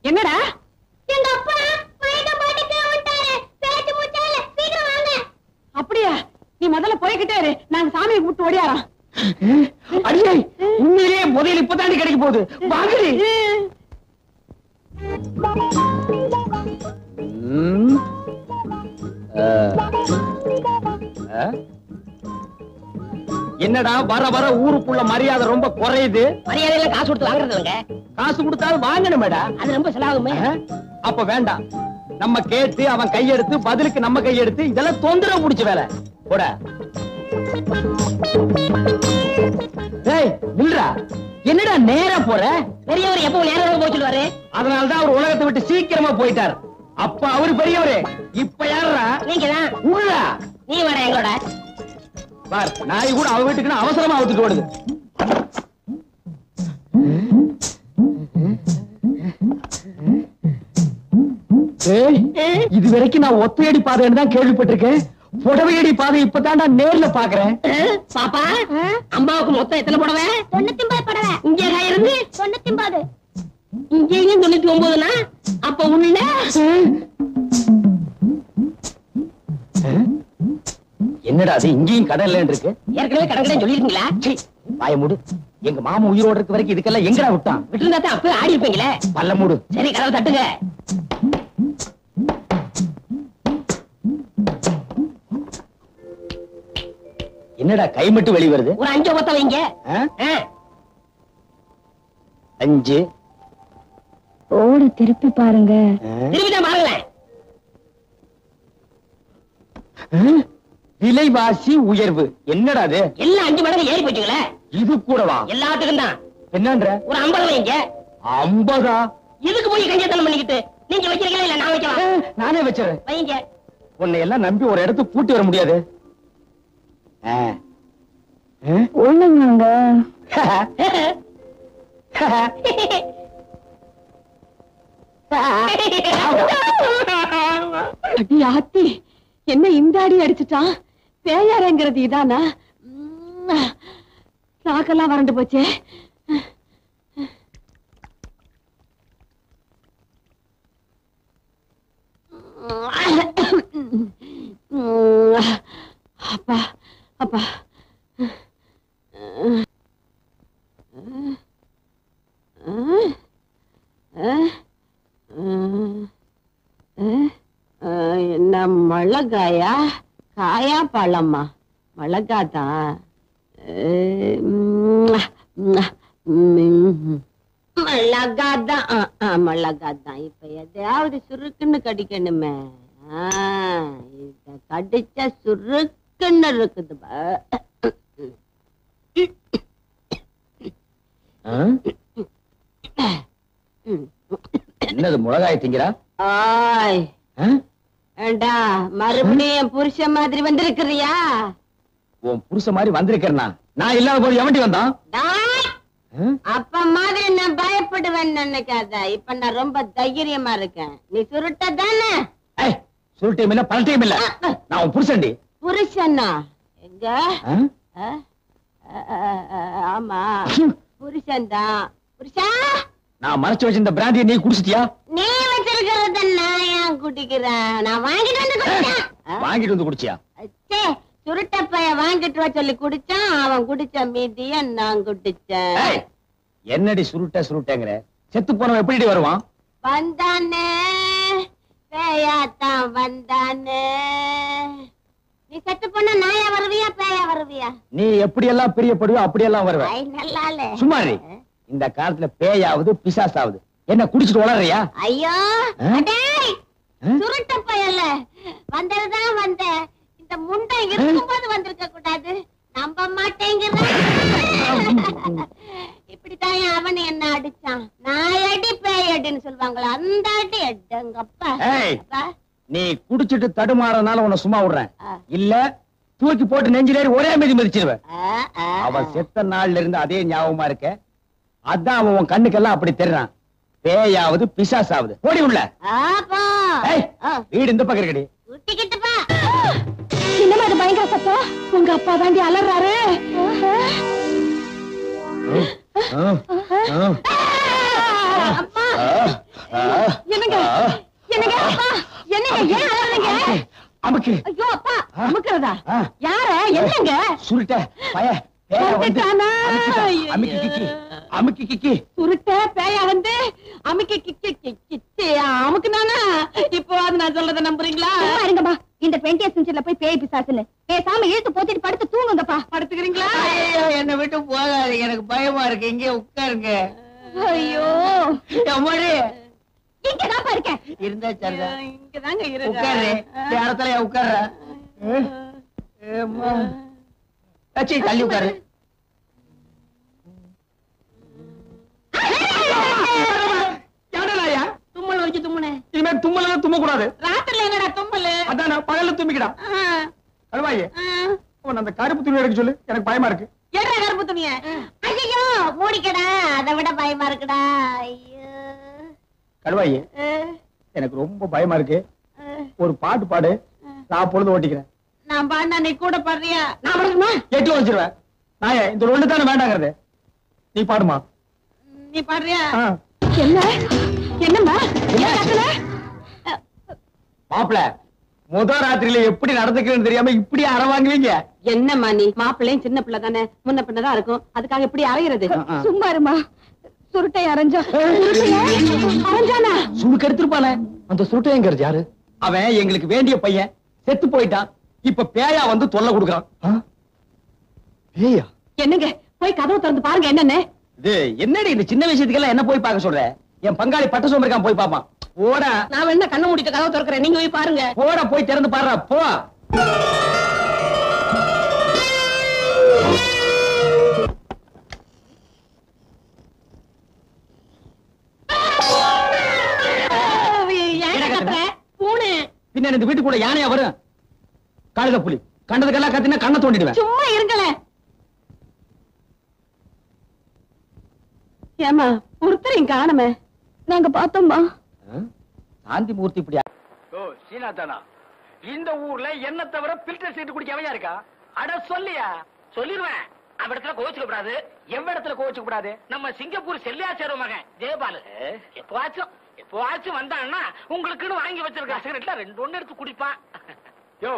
என்னடா? எங்க அப்பா மயக்க போட்டு வந்துட்டாரு. பேச்சு மூச்சால சீக்கிரம் வாங்க. அப்படியா? நீ முதல்ல போய் உண்மையிலேயே முதல் இப்பதாண்டி கிடைக்க போகுது. வாங்கடி. என்னடா வர வர ஊருக்குள்ள மரியாதை ரொம்ப குறையுது. மரியாதையில காசு கொடுத்து வாங்குறது இல்லைங்க. காசு கொடுத்தாலும் வாங்கணுமேடா. அது ரொம்ப செலவாகுமே. அப்ப வேண்டாம். நம்ம கேட்டு அவன் கையெடுத்து பதிலுக்கு நம்ம கையெடுத்து இதெல்லாம் தொந்தரவு முடிச்ச வேலை. போட. டேய் நில்றா. என்னடா நேரா போற? பெரியவர் எப்பவும் நேரம் போய் சொல்லுவாரு. அதனாலதான் அவர் உலகத்தை விட்டு சீக்கிரமா போயிட்டார். அப்ப அவரு பெரியவரு. இப்ப யாரா? நீங்க தான். உள்ளா நீ வர எங்களோட. பார் நாய் கூட அவ வீட்டுக்கு அவசரமா அவுத்துட்டு ஓடுது. இது வரைக்கும் நான் ஒத்தையடி பாதைன்னு தான் கேள்விப்பட்டிருக்கேன். புடவையடி பாதை இப்பதான்டா நேர்ல பாக்குறேன். பாப்பா அம்மாவுக்கு மொத்தம் எத்தனை புடவை? 99 புடவை. இங்க இருந்து 99. இங்கேயும் 99னா அப்ப உள்ள என்னடா அது இங்கேயும் கடல்ல இருக்கு? ஏற்கனவே கடற்கரை சொல்லிருக்கீங்களா? வாய மூடு. எங்க மாமா உயிரோடு இருக்க வரைக்கும் இதுக்கெல்லாம் எங்கடா விட்டான்? விட்டுருந்தா தான் அப்ப ஆடி இருப்பீங்களே. பல்ல மூடு. சரி கதவை தட்டுங்க. என்னடா கை மட்டும் வெளி வருது? ஒரு 5 ஒத்த வைங்க. 5 ஓடு திருப்பி பாருங்க. திரும்பிதான் பாருங்களேன். விலைவாசி உயர்வு. என்னடா அது? எல்லாம் 5 மடங்கு ஏறி போச்சுங்களே. இது கூடவா? எல்லாத்துக்கும் தான். என்னன்ற? ஒரு 50 வைங்க. 50? இதுக்கு போய் கஞ்சத்தனம் பண்ணிக்கிட்டு நீங்க வைக்கிறீங்களா இல்ல நான் வைக்கலாம்? நானே வச்சிடறேன். வைங்க. உன்னை எல்லாம் நம்பி ஒரு இடத்துக்கு கூட்டி வர முடியாது. ஒண்ணுங்க. அடி ஆத்தி, என்ன இந்த அடி அடிச்சுட்டான்? பேயாரங்கிறது இதானா? நாக்கெல்லாம் வறண்டு போச்சே. அப்பா அப்பா. என்ன மிளகாயா காயா பழமா? மிளகாதான். மிளகாதான் மிளகாதான். இப்ப எதையாவது சுருக்குன்னு கடிக்கணுமே. இத கடிச்சா சுருக்குன்னு இருக்குது. என்னது மிளகாய் திங்கிறா? ஏண்டா மறுபடியும் புருஷ மாதிரி வந்திருக்கிறியா? உன் புருஷ மாதிரி வந்திருக்கிறனா? நான் இல்லாத போது எவன்டி வந்தான்? அப்ப மாதிரி நான் பயப்படுவேன்னு நினைக்காத. இப்ப நான் ரொம்ப தைரியமா இருக்கேன். நீ சுருட்ட தானே? சுருட்டையும் இல்ல பழட்டையும் இல்ல. நான் உன் புருஷன்டி. புருஷனா? எங்க? ஆமா புருஷன் தான். புருஷா, நான் மறைச்சு வச்சிருந்த பிராந்தியை நீ குடிச்சிட்டியா? நீ வச்சிருக்கிறத நான் ஏன் குடிக்கிறேன்? நான் வாங்கிட்டு வந்து குடிச்சேன். வாங்கிட்டு வந்து குடிச்சியா? சுருட்ட பைய வாங்கிட்டு வா சொல்லி குடிச்சான். அவன் குடிச்ச மீதிய நான் குடிச்சேன். என்னடி சுருட்ட சுருட்டங்கிற? செத்து போனவன் எப்படி வருவான்? வந்தானே, பேயாத்தான் வந்தானே. நீ செத்து போனா நாயா வருவியா பேயா வருவியா? நீ எப்படி எல்லாம் பிரியப்படுவோ அப்படியெல்லாம் வருவ. நல்லாலே சும்மா இந்த காலத்துல பேயாவது பிசாசாவது. என்ன குடிச்சிட்டு வளர்றியா? ஐயோ சுருட்ட பையல்ல வந்ததுதான் வந்த. இந்த முண்டை இருக்கும்போது வந்திருக்க கூடாது. நம்ப மாட்டேங்கிற. இப்படித்தான் அவன் என்ன அடிச்சான். நான் அடி பேய் அடின்னு சொல்லுவாங்களா? அந்த அடி எங்கப்பா. நீ குடிச்சிட்டு தடுமாறனால உன்னை சும்மா விடுறேன். இல்ல தூக்கி போட்டு நெஞ்சிலேறி ஒரே மீதி மிதிச்சிருவேன். அவன் செத்த நாள்ல இருந்து அதே ஞாபகமா இருக்க. அதான் அவன் உன் கண்ணுக்கெல்லாம் அப்படி தெரிறான். பேயாவது பிசாசாவது. ஓடி உள்ள. வீடு இந்த பக்கம் இருக்கடி. என்னமா அது பயங்கர சத்தம்? உங்க அப்பா தாண்டி அலறாரு. என்னங்க என்னங்க அப்பா என்னங்க ஏன் அலறீங்க? அமுக்கு. ஐயோ அப்பா அமுக்குறதா? யார? என்னங்க? சுருட்ட பய வந்துட்டானா? அமுக்கி கிக்கி அமுக்கி கிக்கி சுருட்ட பேயா வந்து அமுக்கி கிக்கி அமுக்குனானா இப்போ அது நான் சொல்றத நம்புறீங்களா? இருங்கப்பா, இந்த 20th செஞ்சுரியில போய் பேய் பிசாசுன்னு பேசாம இழுத்து போத்திட்டு படுத்து தூங்குங்கப்பா. படுத்துக்கிறீங்களா? என்னை விட்டு போகாது, எனக்கு பயமா இருக்கு. இங்கே உட்காருங்க. ஐயோ, அம்மாடி இங்கதான் இருக்கேன். இருந்தா சரிதா. இங்கதாங்க உட்காரு, இந்த இடத்துல உட்கார்ற. தள்ளி உட்காரு. தும்மல் வச்சு தும்முனே. இனிமே தும்மல தும்ம கூடாது. ராத்திரில என்னடா தும்மல்? அதான் பகல்ல தும்பிக்கிடா. கழுவாயே அந்த கருப்பு துணி எடுக்க சொல்லு, எனக்கு பயமா இருக்கு. என்ன கருப்பு துணிய? ஐயோ, மூடிக்கடா, அதை விட பயமா இருக்குடா. ஐயோ கழுவாயே, எனக்கு ரொம்ப பயமா இருக்கு. ஒரு பாட்டு பாடு, நான் பொழுது ஓட்டிக்கிறேன். நான் பாண்டா, நீ கூட பாடுறியா? நான் படுக்கணுமா? எட்டு வச்சிருவேன். நாயே, இந்த ஒண்ணு தானே வேண்டாங்கிறது. நீ பாடுமா? நீ பாடுறியா? என்ன என்னம்மா மாப்பிள, முதல் ராத்திரியில எப்படி நடந்துக்கிறேன்னு தெரியாம இப்படி அற வாங்குவீங்க? என்னம்மா நீ? மாப்பிள்ளையும் சின்ன பிள்ளை தானே, முன்ன பின்னதான் இருக்கும், அதுக்காக எப்படி அறையிறது? சும்மா இருமா. சுருட்டை அரைஞ்சா அரைஞ்சானா? சுருக்கு எடுத்திருப்பானே, அந்த சுருட்டை எங்க யாரு? அவன் எங்களுக்கு வேண்டிய பையன், செத்து போயிட்டான். இப்ப பேயா வந்து தொல்லை கொடுக்கறான். பேயா? என்னங்க, போய் கதவு திறந்து பாருங்க. என்னன்னு? இது என்னடி இந்த சின்ன விஷயத்துக்கெல்லாம் என்ன போய் பார்க்க சொல்ற? என் பங்காளி பட்ட சோம்பருக்கான், போய் பாப்பான். போடா. நான் வேணா கண்ணை மூடிட்டு கதவு திறக்கிறேன், நீங்க போய் பாருங்க. போடா, போய் திறந்து பாடுறா, போ. பூனை பின்ன இந்த வீட்டுக்குள்ள யானையா வரும்? காளுக புலி கண்டதுக்கெல்லாம் கத்தினா கண்ணை தோண்டிடுவேன். சும்மா இருங்களே. ஏமா ஒருத்தரையும் காணுமே. நாங்க பார்த்தோம்மா. சாந்தி மூர்த்தி இப்படியா? ஓ சீனாதானா, இந்த ஊர்ல என்ன தவிர பில்டர் சீட்டு குடிக்க அவையா இருக்கா? அட சொல்லியா? சொல்லிடுவேன். அவடத்துல கோச்சுக்க கூடாது, எவ்விடத்துல கோச்சுக்க கூடாது. நம்ம சிங்கப்பூர் செல்லியா சேரும் மகன் ஜெயபாலு எப்பவாச்சும் வந்தான்னா உங்களுக்குன்னு வாங்கி வச்சிருக்க சிகரெட்ல 2 ஒண்ணு எடுத்து குடிப்பான். யோ,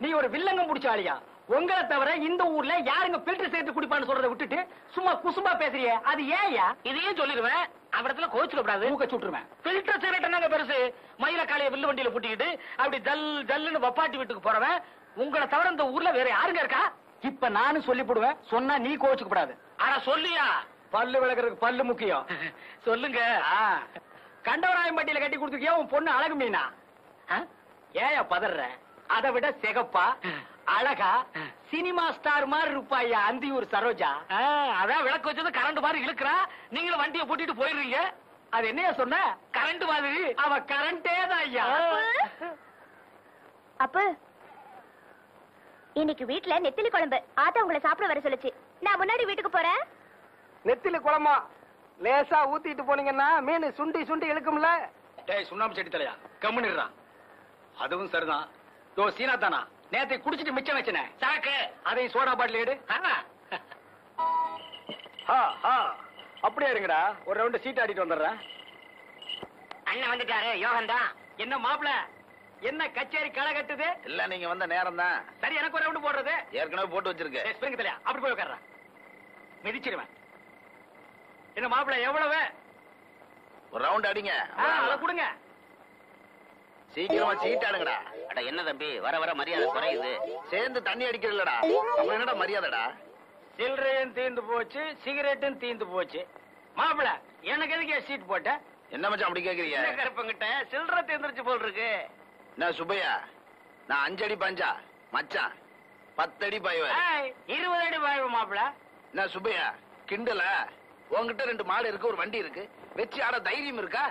நீ ஒரு வில்லங்கம் முடிச்ச ஆளியா? உங்களை தவிர இந்த ஊர்ல யாருங்க பில்டர் சீட்டு குடிப்பான்னு சொல்றதை விட்டுட்டு சும்மா குசும்பா பேசுறியே, அது ஏயா? இதையும் சொல்லிடுவேன். அவடத்துல கோச்சுக்க கூடாது, மூக்க சுட்டுருவேன். பில்டர் சிகரெட் என்னங்க பெருசு? மயில காலைய வில்லு வண்டியில பூட்டிக்கிட்டு அப்படி ஜல் ஜல்லுன்னு வப்பாட்டி வீட்டுக்கு போறவன் உங்களை தவிர இந்த ஊர்ல வேற யாருங்க இருக்கா? இப்ப நானும் சொல்லி போடுவேன், சொன்னா நீ கோச்சுக்க கூடாது. ஆனா சொல்லியா? பல்லு விளக்குறதுக்கு பல்லு முக்கியம். சொல்லுங்க. கண்டவராயம் பட்டியில கட்டி கொடுத்துருக்கியா உன் பொண்ணு அழகு மீனா? ஏயா பதற? அதை விட சிகப்பா அழகா சினிமா ஸ்டார் மாதிரி இருப்பாயா அந்தியூர் சரோஜா. அதான் விளக்கு வச்சது கரண்ட் மாதிரி இழுக்கிறா, நீங்களும் வண்டியை பூட்டிட்டு போயிடுறீங்க. அது என்னையா சொன்ன? கரண்ட் மாதிரி. அவ கரண்டே தான் ஐயா. அப்ப இன்னைக்கு வீட்ல நெத்திலி குழம்பு. ஆத்தா உங்களை சாப்பிட வர சொல்லுச்சு. நான் முன்னாடி வீட்டுக்கு போறேன். நெத்திலி குழம்பா லேசா ஊத்திட்டு போனீங்கன்னா மீன் சுண்டி சுண்டி இழுக்கும்ல. டேய் சுண்ணாம்பு செட்டி தலையா, கம்முன்னுறான். அதுவும் சரிதான். யோ சீனா தானா, நேத்தை குடிச்சிட்டு மிச்சம் வச்சனே சாக்கு, அதையும் சோடா பாட்டில் எடு. அப்படியே இருங்கடா, ஒரு ரவுண்ட் சீட் ஆடிட்டு வந்துடுறேன். அண்ணன் வந்துட்டாரு, யோகன் தான். என்ன மாப்பிள, என்ன கச்சேரி களை கட்டுது? இல்ல, நீங்க வந்த நேரம் தான். சரி, எனக்கு ஒரு ரவுண்ட் போடுறது. ஏற்கனவே போட்டு வச்சிருக்கேன். ஸ்பிரிங் தலையா, அப்படி போய் உட்கார்றேன், மிதிச்சிருவேன். என்ன மாப்பிள, எவ்வளவு? ஒரு ரவுண்ட் அடிங்க. அதை கொடுங்க. சீக்கிரமா சீட் ஆடுங்கடா. அட என்ன தம்பி, வர வர மரியாதை குறையுது. சேர்ந்து தண்ணி அடிக்கிறீங்களடா, அப்புறம் என்னடா மரியாதைடா? சில்லறையும் தீந்து போச்சு, சிகரெட்டும் தீந்து போச்சு. மாப்பிள, எனக்கு எதுக்கு சீட் போட்ட? என்ன மச்சான் அப்படி கேக்குறீங்க? கருப்பங்கிட்ட சில்லறை தீந்துருச்சு போல் இருக்கு. என்ன சுப்பையா, நான் 5 அடி பஞ்சா, மச்சான் 10 அடி பாய்வேன். 20 அடி பாய்வேன் மாப்பிள. என்ன சுப்பையா கிண்டல? உன்கிட்ட 2 மாடு இருக்கு, ஒரு வண்டி இருக்கு, வச்சு ஆட தைரியம் இருக்கா?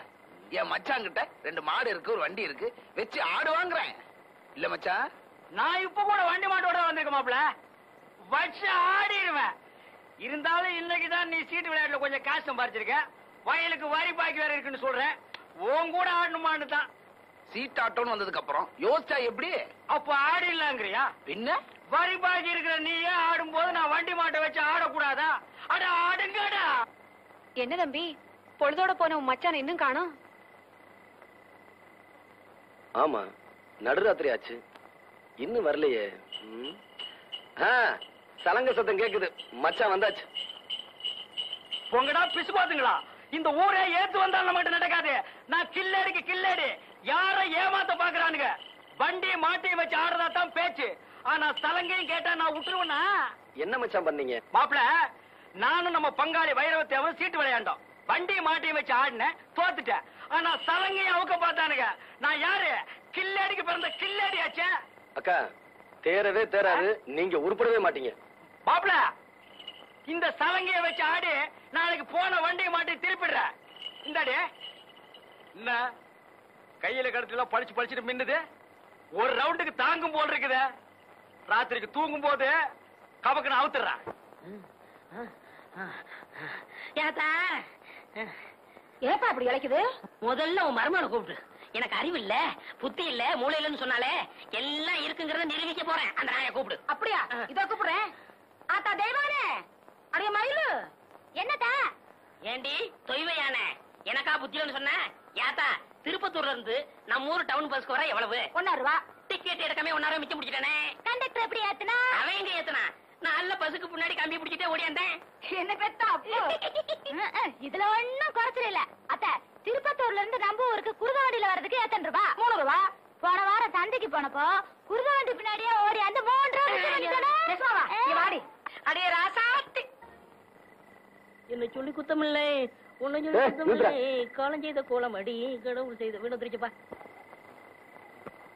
என் மச்சான் கிட்ட 2 மாடு இருக்கு, ஒரு வண்டி இருக்கு, வச்சு ஆடு வாங்குறேன். இல்ல மச்சான், நான் இப்ப கூட வண்டி மாட்டோட வந்திருக்க மாப்பிள, வச்சு ஆடிடுவேன். இருந்தாலும் இன்னைக்குதான் நீ சீட்டு விளையாட்டுல கொஞ்சம் காசு சம்பாரிச்சிருக்க, வயலுக்கு வரி பாக்கி வேற இருக்குன்னு சொல்றேன். உன் கூட ஆடணுமான்னு தான். சீட் ஆட்டோன்னு வந்ததுக்கு அப்புறம் யோசிச்சா எப்படி? அப்ப ஆடிடலாங்கிறியா? பின்ன வரி பாக்கி இருக்கிற நீயே ஆடும் போது நான் வண்டி மாட்டை வச்சு ஆடக்கூடாதா? அட ஆடுங்கடா. என்ன தம்பி, பொழுதோட போன உன் மச்சான் இன்னும் காணோம்? ஆமா, நடுராத்திரி ஆச்சு, இன்னும் வரலையே. சலங்க சத்தம் கேக்குது, மச்சான் வந்தாச்சு. உங்கடா பிசு பாத்துங்களா? இந்த ஊரே ஏத்து வந்தாலும் நம்ம கிட்ட நடக்காது. நான் கில்லேடிக்கு கில்லேடி. யார ஏமாத்த பாக்குறானுங்க? வண்டி மாட்டி வச்சு ஆடுறதா தான் பேச்சு. ஆனா சலங்கையும் கேட்டா நான் விட்டுருவேனா? என்ன மச்சான் பண்ணீங்க? மாப்பிள, நானும் நம்ம பங்காளி வைரவத்தேவன் சீட்டு விளையாண்டோம். வண்டி மாட்டி வச்சு ஆடினேன், தோத்துட்டேன். ஆனா சலங்கையும் அவுக்க பார்த்தானுங்க. நான் யாரு? கில்லேடிக்கு பிறந்த கில்லேடியாச்சே. அக்கா, தேரவே தேராது. நீங்க உருப்படவே மாட்டீங்க. மாப்பிள, இந்த சலங்கைய வச்சு ஆடி நாளைக்கு போன வண்டியை மாட்டி திருப்பிடுற. இந்தாடி. என்ன கையில கடத்துல பழிச்சு பழிச்சுட்டு மின்னுது? ஒரு ரவுண்டுக்கு தாங்கும் போல் இருக்குது. ராத்திரிக்கு தூங்கும் போது கபக்குன்னு அவுத்துறான். ஏப்பா அப்படி இழைக்குது? முதல்ல உன் மருமகனை கூப்பிட்டு. எனக்கு அறிவு இல்ல, புத்தி இல்ல, மூளை இல்லன்னு சொன்னாலே எல்லாம் இருக்குங்கிறத நிரூபிக்க போறேன். அந்த நாயை கூப்பிடு. அப்படியா? இதோ கூப்பிடுறேன். ஆத்தா தெய்வானே, அடைய மயிலு, என்னத்தா? ஏண்டி தொய்வையான எனக்கா புத்தியன்னு சொன்ன? யாத்தா, திருப்பத்தூர்ல இருந்து நம்ம ஊர் டவுன் பஸ்க்கு வர எவ்வளவு? 1 ரூபா. டிக்கெட் எடுக்காம 1 மிச்சம் பிடிச்சிட்டானே. கண்டக்டர் எப்படி ஏத்துனா? அவன் எங்க ஏத்துனா? நான் நல்ல பஸ்ஸுக்கு முன்னாடி கம்பி பிடிச்சிட்டே ஓடியாந்தேன். என்ன பெத்தா அப்போ? இதுல ஒண்ணும் குறைச்சல் இல்ல. அத்த, திருப்பத்தூர்ல இருந்து நம்ம ஊருக்கு குருத வண்டியில வர்றதுக்கு எத்தனை ரூபா? 3 ரூபா. போன வாரம் சந்தைக்கு போனப்போ குருத வண்டி பின்னாடியே ஓடி அந்த 3 ரூபா வாடி. அடே ராசாத்தி, என்ன சொல்லி குத்தமில்லை, உன்னை சொல்லி ஏய், குத்தமில்லை. காலம் செய்த கோலம் அடி, கடவுள் செய்த வீடு திருச்சப்பா.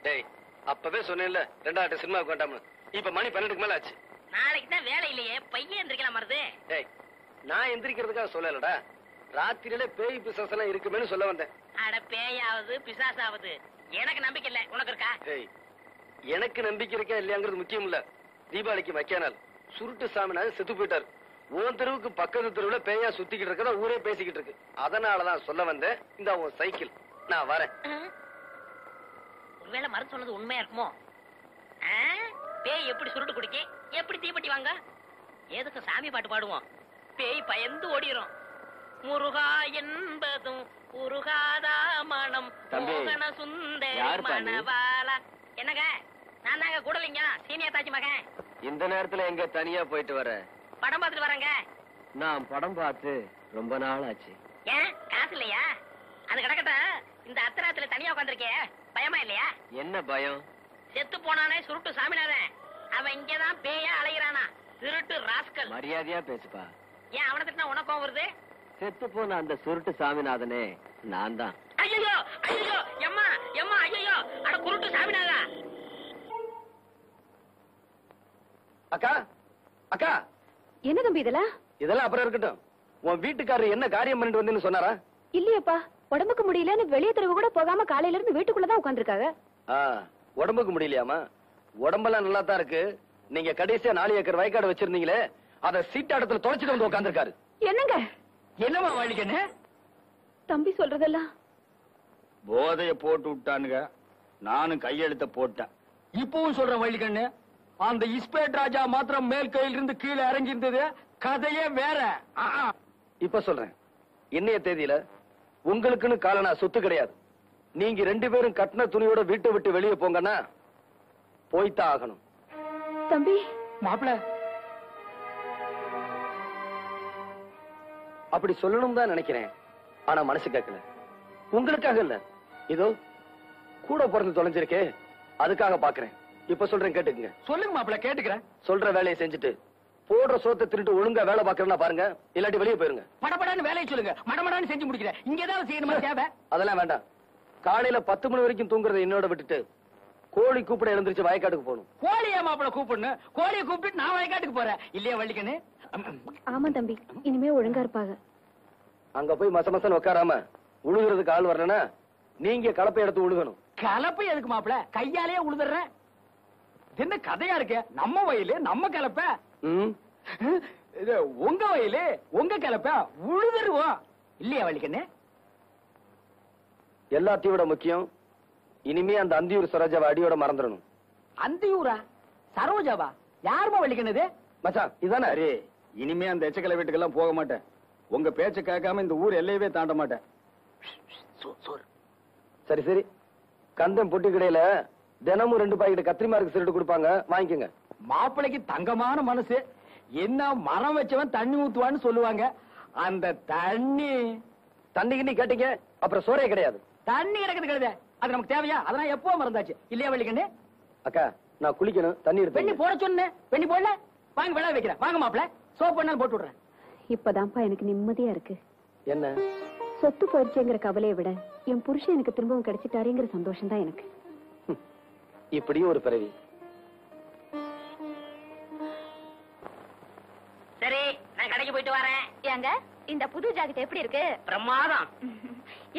டேய், அப்பவே சொன்னேன்ல 2 சினிமாவுக்கு வேண்டாம்னு. இப்ப மணி 12க்கு மேல ஆச்சு. நாளைக்கு தான் வேலை இல்லையே, பையன் எந்திரிக்கலாம் மருது. டேய், நான் எந்திரிக்கிறதுக்காக சொல்லலடா. ராத்திரியில பேய் பிசாசு எல்லாம் இருக்குமேனு சொல்ல வந்தேன். அட பேயாவது பிசாசாவது எனக்கு நம்பிக்கை இல்ல, உனக்கு இருக்கா? டேய், எனக்கு நம்பிக்கை இருக்கா இல்லையாங்கிறது முக்கியம் இல்ல. தீபாவளிக்கு மக்கியானால் சுருட்டு சாமினாரு செத்து போயிட்டாரு. உன் தெருவுக்கு பக்கத்து தெருவுல பேயா சுத்திக்கிட்டு இருக்கதா ஊரே பேசிக்கிட்டு இருக்கு. அதனாலதான் சொல்ல வந்தேன். இந்த உன் சைக்கிள், நான் வரேன். ஒருவேளை மருந்து சொன்னது உண்மையா இருக்குமோ? பேய் எப்படி சுருட்டு குடிக்க, எப்படி தீப்பெட்டி வாங்க? எதுக்கு சாமி பாட்டு பாடுவோம்? பேய் பயந்து ஓடிரும். முருகா என்பதும் உருகாதா மனம் தம்பி, மோகன சுந்தரி யார் தம்பி? மணவாளா. என்னங்க, நான் தாங்க கூடலிங்க, சீனியர் தாச்சி மகன். இந்த நேரத்துல எங்க தனியா போயிட்டு வர? படம் பார்த்துட்டு வரேங்க. நான் படம் பார்த்து ரொம்ப நாள் ஆச்சு. ஏன் காசு இல்லையா? அது கிடக்கட்டும். இந்த அத்தராத்துல தனியா உட்காந்துருக்கே, பயமா இல்லையா? என்ன பயம்? செத்து போனானே சுருட்டு சாமிநாதன், அவன் இங்கதான் பேயா அலைகிறானா. திருட்டு ராஸ்கல். மரியாதையா பேசுப்பா. ஏன் அவனை திட்டினா உனக்கும் வருது? செத்து போன அந்த சுருட்டு சாமிநாதனே நான் தான். ஐயோ ஐயோ, எம்மா எம்மா, ஐயோ, அட குருட்டு சாமிநாதா. அக்கா, அக்கா, என்ன தம்பி இதெல்லாம்? இதெல்லாம் அப்புறம் இருக்கட்டும். உன் வீட்டுக்காரர் என்ன காரியம் பண்ணிட்டு வந்தேன்னு சொன்னாரா? இல்லையப்பா, உடம்புக்கு முடியலன்னு வெளியே தெருவு கூட போகாம காலையில இருந்து வீட்டுக்குள்ளதான் உட்காந்துருக்காங்க. உடம்புக்கு முடியலையாமா? உடம்பெல்லாம் நல்லா தான் இருக்கு. நீங்க கடைசியா 4 ஏக்கர் வயக்காடு வச்சிருந்தீங்களே, அத சீட்டாடத்துல தொலைச்சிட்டு வந்து உட்காந்துருக்காரு. என்னங்க என்னமா வழிக்கண்ணு? தம்பி சொல்றதெல்லாம்? போதைய போட்டு விட்டானுங்க, நானும் கையெழுத்த போட்டேன். இப்பவும் சொல்ற வழிக்கண்ணு, அந்த இஸ்பேட் ராஜா மாத்திரம் மேல் கையில இருந்து கீழே இறங்கி இருந்தது. கதையே வேற. இப்ப சொல்றேன். இன்னைய தேதியில உங்களுக்குன்னு காலனா சொத்து கிடையாது. நீங்க 2 பேரும் கட்டின துணியோட வீட்டை விட்டு வெளியே போங்கன்னா போய்தான் ஆகணும். தம்பி, மாப்பிள அப்படி சொல்லணும் தான் நினைக்கிறேன். ஆனா மனசு கேட்கல. உங்களுக்காக இல்ல, இதோ கூட பிறந்து தொலைஞ்சிருக்கே, அதுக்காக பாக்குறேன். இப்ப சொல்றேன், கேட்டுக்குங்க. சொல்லுங்க மாப்பிள, கேட்டுக்கிறேன். சொல்ற வேலையை செஞ்சுட்டு போடுற சோத்தை திருட்டு ஒழுங்கா வேலை பாக்குறேன்னா பாருங்க, இல்லாட்டி வெளியே போயிருங்க. படபடான்னு வேலையை சொல்லுங்க, மடமடான்னு செஞ்சு முடிக்கிறேன். இங்க ஏதாவது செய்யணுமா தேவை? அதெல்லாம் வேண்டாம். காலையில 10 மணி வரைக்கும் தூங்குறதை என்னோட விட்டுட்டு கோழி கூப்பிட எழுந்திருச்சு வயக்காட்டுக்கு போகணும். கோழியா மாப்பிள கூப்பிடணும்? கோழியை கூப்பிட்டு நான் வயக்காட்டுக்கு போறேன் இல்லையா வள்ளிக்கண்ணு? ஆமா தம்பி, இனிமே ஒழுங்கா இருப்பாங்க. அங்க போய் மசமசன்னு உட்காராம உழுகுறதுக்கு ஆள் வரலன்னா நீங்க கலப்பை எடுத்து உழுகணும். கலப்பை எதுக்கு மாப்பிள? கையாலேயே உழுதுறேன். என்ன கதையா இருக்கு? நம்ம வயலு நம்ம கலப்ப, உங்க வயலு உங்க கலப்ப, உழுதுருவோம் இல்லையா வள்ளிக்கண்ணு? எல்லாத்தையும் விட முக்கியம், இனிமே அந்த அந்தியூர் சரோஜாவை அடியோட மறந்துடணும். அந்தியூரா? சரோஜாவா? யாருமா வள்ளிக்கண்ணது? மச்சான் இதானே? சரி, இனிமே அந்த எச்சக்கலை வீட்டுக்கெல்லாம் போக மாட்டேன். உங்க பேச்ச கேட்காம இந்த ஊர் எல்லையவே தாண்ட மாட்டேன். சரி சரி, கந்தம் பொட்டி கடையில தினமும் 2 பாக்கெட் கத்திரிமாருக்கு சிரட்டு கொடுப்பாங்க, வாங்கிக்கோங்க. மாப்பிளைக்கு தங்கமான மனசு. என்ன மரம் வச்சவன் தண்ணி ஊத்துவான்னு சொல்லுவாங்க. அந்த தண்ணி தண்ணிக்கு நீ கேட்டீங்க அப்புறம் சோறே கிடையாது. தண்ணி கிடக்குது கழுத, அது நமக்கு தேவையா? அதெல்லாம் எப்போ மறந்தாச்சு இல்லையா வள்ளிக்கண்ணு? அக்கா நான் குளிக்கணும், தண்ணி பெண்ணி எடுத்து போட சொன்னேன், பெண்ணி போடல. வாங்க விழா வைக்கிறேன், வாங்க மாப்பிள. சோப் பண்ணாலும் போட்டு விடுறேன். இப்பதான்ப்பா எனக்கு நிம்மதியா இருக்கு. என்ன சொத்து போயிடுச்சுங்கிற கவலையை விட என் புருஷன் எனக்கு திரும்பவும் கிடைச்சிட்டாருங்கிற சந்தோஷம் தான் எனக்கு. இப்படியும் ஒரு பிறவி. சரி, நான் கடைக்கு போயிட்டு வரேன். ஏங்க இந்த புது ஜாக்கெட் எப்படி இருக்கு? பிரமாதம்.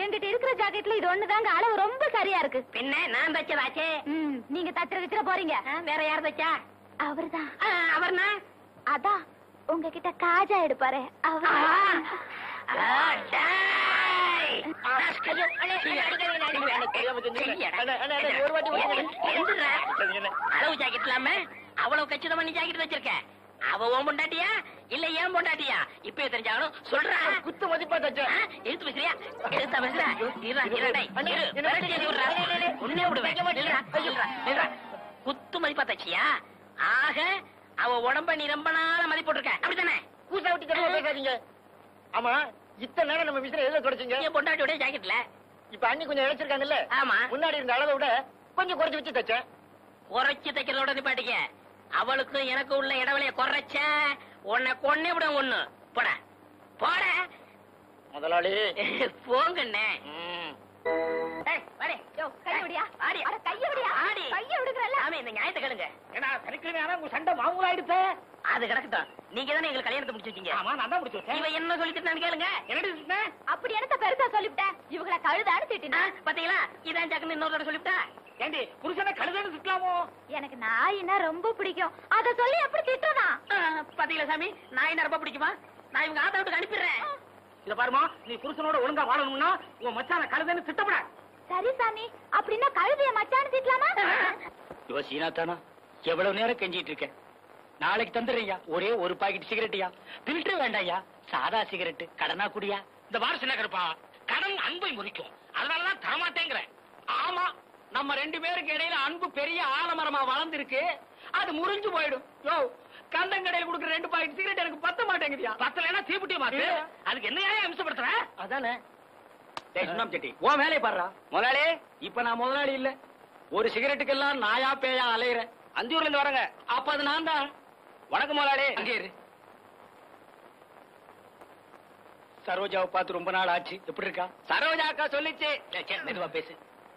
என்கிட்ட இருக்கிற ஜாக்கெட்ல இது ஒண்ணுதாங்க அளவு ரொம்ப சரியா இருக்கு. பின்ன நான் தச்சதாச்சே. நீங்க தச்சுற போறீங்க. வேற யார் தச்சா? அவர்தான். அவர்னா? அதான் உங்ககிட்ட காஜா எடுப்பாரு அவர். அளவு ஜாக்கெட் இல்லாம அவ்வளவு கச்சிதமா நீ ஜாக்கெட் வச்சிருக்க. அவ உன் பொண்டாட்டியா இல்ல ஏன் பொண்டாட்டியா? இப்ப தெரிஞ்சாலும் சொல்றா. குத்து மதிப்பா தச்ச எழுத்து பேசுறியா? எழுத்தா பேசுறா? உன்னே விடுவேன். குத்து மதிப்பா தச்சியா? ஆக அவ உடம்ப நீ ரொம்ப நாள மதிப்பு போட்டிருக்க, அப்படித்தானே? கூசா விட்டு பேசாதீங்க. ஆமா, இத்தனை நேரம் நம்ம விசிற எதுல தொடச்சிங்க? என் பொண்டாட்டியோட ஜாக்கெட்ல. இப்ப அண்ணி கொஞ்சம் இழைச்சிருக்காங்கல்ல? ஆமா. முன்னாடி இருந்த அளவை விட கொஞ்சம் குறைச்சு வச்சு தச்சேன். குறைச்சு தைக்கிறதோட நிப்பாட்டிக்க. அவளுக்கு எனக்கு உள்ள இடைவெளிய குறைச்ச உன்னை கொன்னே விட. ஒண்ணு போட போட முதலாளி போங்கண்ணே. இந்த நியாயத்தை கேளுங்க. உங்க சண்டை மாமூல் ஆயிடுச்சு. அது கிடக்கட்டும். நீங்க தானே எங்களுக்கு கல்யாணத்தை முடிச்சு வச்சீங்க. ஆமா, நான் தான் முடிச்சு வச்சேன். இவ என்ன சொல்லிட்டு கேளுங்க. என்னடி சொன்னேன்? அப்படி எனக்கு பெருசா சொல்லிவிட்டேன். இவங்களை கழுதான்னு திட்டினா. பாத்தீங்களா? இதான் ஜாக்குன்னு இன்னொரு சொல்லிவிட்டா. ஏண்டி புருஷனை கழுதன்னு திட்டலாமோ? எனக்கு நாயினா ரொம்ப பிடிக்கும். அத சொல்லி எப்படி திட்டனா? பாத்தீங்களா சாமி, நாய் ரொம்ப பிடிக்குமா? நான் இவங்க ஆத்தா விட்டுக்கு அனுப்பிடுறேன். இத பாருமா, நீ புருஷனோட ஒழுங்கா வாழணும்னா உன் மச்சான கழுதன்னு திட்டப்பட. சரி சாமி, அப்படின்னா கழுதைய மச்சான்னு திட்டலாமா? இவ சீனா தானா? எவ்வளவு நேரம் கெஞ்சிட்டு இருக்க? நாளைக்கு தந்துடுறியா? ஒரே ஒரு பாக்கெட் சிகரெட்டியா? பில்டர் வேண்டாயா? சாதா சிகரெட் கடனா குடியா? இந்த வாரம் சின்ன கருப்பா, கடன் அன்பை முறிக்கும், அதனாலதான் தரமாட்டேங்கிறேன். ஆமா, நம்ம ரெண்டு பேருக்கு இடையில அன்பு பெரிய ஆலமரமா வளர்ந்துருக்கு. அது முறிஞ்சு போயிடும். யோ, கந்தங்கடையில் கொடுக்குற 2 பாக்கெட் சிகரெட் எனக்கு பத்த மாட்டேங்குதியா? பத்தலைன்னா தீப்புட்டிய மாத்து. அதுக்கு என்ன அம்சப்படுத்துற? அதானே. சுண்ணாம்பு செட்டி, உன் வேலையை பாடுறா. முதலாளி, இப்ப நான் முதலாளி இல்ல. ஒரு சிகரெட்டுக்கெல்லாம் நாயா பேயா அலையிறேன். அஞ்சூர்ல இருந்து வரங்க. அப்ப அது நான் தான். வணக்கம் முதலாளி. அங்கே இரு. சரோஜாவை பார்த்து ரொம்ப நாள் ஆச்சு. எப்படி இருக்கா? சரோஜா அக்கா சொல்லிச்சு. மெதுவா பேசு.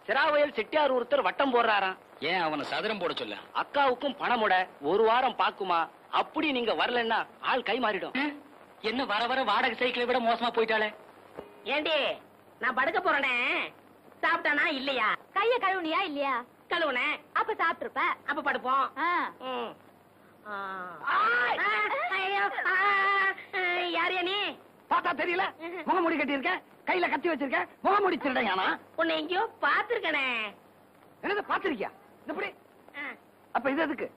சிராவயல் செட்டியார் ஒருத்தர் வட்டம் போடுறாராம். ஏன் அவனை சதுரம் போட சொல்ல? அக்காவுக்கும் பணமுட 1 வாரம் பாக்குமா? அப்படி நீங்க வரலன்னா ஆள் கை மாறிடும். என்ன வர வர வாடகை சைக்கிளை விட மோசமா போயிட்டாளே. ஏண்டி, நான் படுக்க போறேனே, சாப்பிட்டானா இல்லையா? கைய கழுவுனியா இல்லையா? கழுவுனே. அப்ப சாப்பிட்டுருப்ப. அப்ப படுப்போம். யாரையா நீ? பார்த்தா தெரியல? முகமூடி கட்டி இருக்க, கையில கத்தி வச்சிருக்க, முகமூடி திருடையானா? உன்னை எங்கேயோ பாத்துருக்கனே. என்னது பாத்திருக்கியா? எப்படி? அப்ப இது எதுக்கு?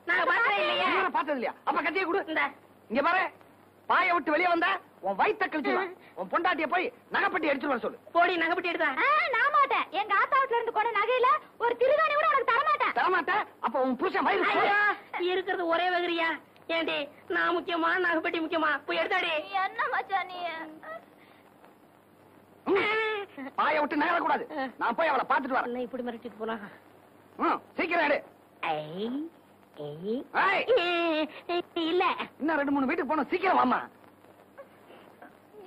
நான் பார்த்தேன் இல்லையா? பார்த்தது இல்லையா? அப்ப கத்தியை கொடு. இந்த இங்க பாரு, பாய விட்டு வெளியே வந்தா உன் வயித்த கழிச்சுடுவேன். உன் பொண்டாட்டிய போய் நகைப்பட்டி எடுத்துட்டு வர சொல்லு. போடி, நகைப்பட்டி எடுத்தா. நான் மாட்டேன். எங்க ஆத்தா வீட்டுல இருந்து கொண்ட நகையில ஒரு திருகாணி கூட உனக்கு தரமாட்டேன். தரமாட்டேன்? அப்ப உன் புருஷன் வயிறு இருக்கிறது ஒரே வகரியா? ஏண்டி, நான் முக்கியமா நகைப்பட்டி முக்கியமா? போய் எடுத்தாடி. என்ன மச்சான் நீ? பாய விட்டு நகர கூடாது. நான் போய் அவளை பாத்துட்டு வரேன். இப்படி மிரட்டிட்டு போனா சீக்கிரம் எடு. இல்ல, இன்னும் 2-3 வீட்டுக்கு போனோம். சீக்கிரம் வாமா.